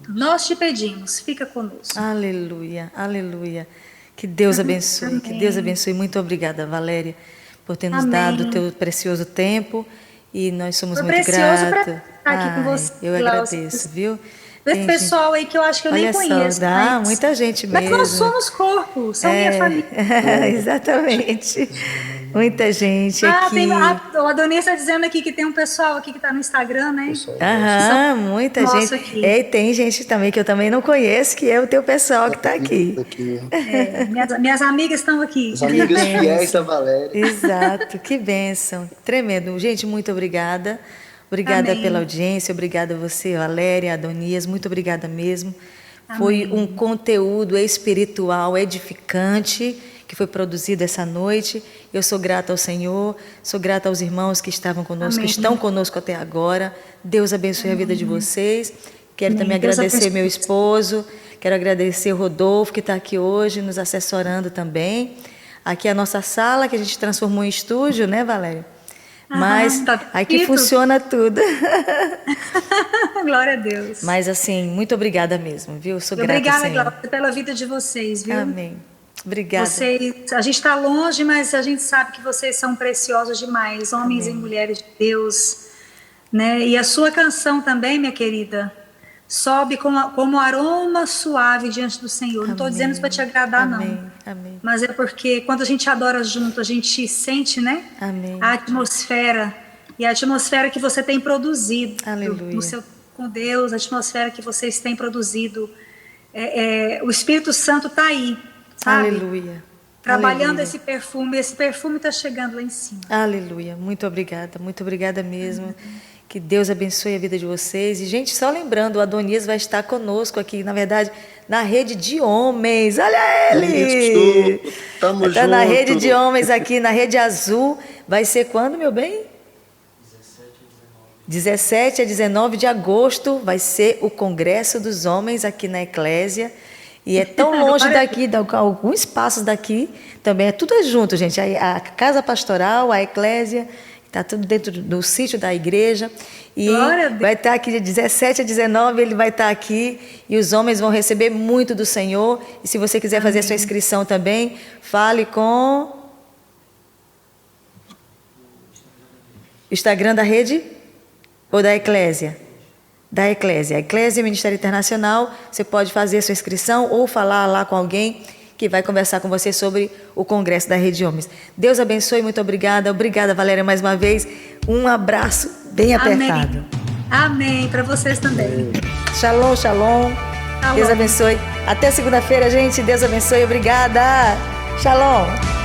Nós te pedimos, fica conosco. Aleluia, aleluia. Que Deus abençoe, amém. Que Deus abençoe. Muito obrigada, Valéria, por ter nos dado o teu precioso tempo. E nós somos muito gratos. Estar aqui com você, eu agradeço, viu? Esse pessoal aí que eu acho que eu nem conheço. Dá, muita gente mesmo. Mas nós somos corpo, são minha família. Exatamente. Muita gente aqui. O Adonias está dizendo aqui que tem um pessoal aqui que está no Instagram, né? Muita gente. E tem gente também que eu também não conheço, que é o teu pessoal que está aqui. Minhas amigas estão aqui. As amigas fiéis da Valéria. Exato, que bênção. Tremendo. Gente, muito obrigada. Obrigada pela audiência, obrigada a você, Valéria, Adonias, muito obrigada mesmo. Amém. Foi um conteúdo espiritual edificante que foi produzido essa noite. Eu sou grata ao Senhor, sou grata aos irmãos que estavam conosco, que estão conosco até agora. Deus abençoe a vida de vocês. Quero também agradecer meu esposo, quero agradecer o Rodolfo, que está aqui hoje, nos assessorando também. Aqui é a nossa sala, que a gente transformou em estúdio, né, Valéria? Mas aqui funciona tudo. Glória a Deus. Mas assim, muito obrigada mesmo, viu? Sou grata, obrigada, Senhor. Glória, pela vida de vocês, viu? Amém. Obrigada. A gente está longe, mas a gente sabe que vocês são preciosos demais, homens e mulheres de Deus, né? E a sua canção também, minha querida, sobe como aroma suave diante do Senhor. Não estou dizendo isso para te agradar, não. Amém. Mas é porque quando a gente adora junto, a gente sente, né? Amém. A atmosfera. E a atmosfera que você tem produzido. Aleluia. Com Deus, a atmosfera que vocês têm produzido. O Espírito Santo está aí, sabe? Aleluia. Trabalhando esse perfume está chegando lá em cima. Aleluia. Muito obrigada mesmo. Que Deus abençoe a vida de vocês. E, gente, só lembrando, o Adonias vai estar conosco aqui, na verdade, na rede de homens. Olha ele! Tamo junto. Está na rede de homens aqui, na rede azul. Vai ser quando, meu bem? 17 a 19 de agosto vai ser o Congresso dos Homens aqui na Eclésia. E é tão longe daqui, alguns passos daqui, também é tudo junto, gente. A casa pastoral, a Eclésia, está tudo dentro do sítio da igreja. E vai estar aqui de 17 a 19, ele vai estar aqui. E os homens vão receber muito do Senhor. E se você quiser fazer a sua inscrição também, fale com o Instagram da rede ou da Eclésia? Da Eclésia. A Eclésia Ministério Internacional, você pode fazer a sua inscrição ou falar lá com alguém que vai conversar com você sobre o Congresso da Rede Homens. Deus abençoe, muito obrigada. Obrigada, Valéria, mais uma vez. Um abraço bem apertado. Amém. Para vocês também. Shalom, shalom. Deus abençoe. Até segunda-feira, gente. Deus abençoe. Obrigada. Shalom.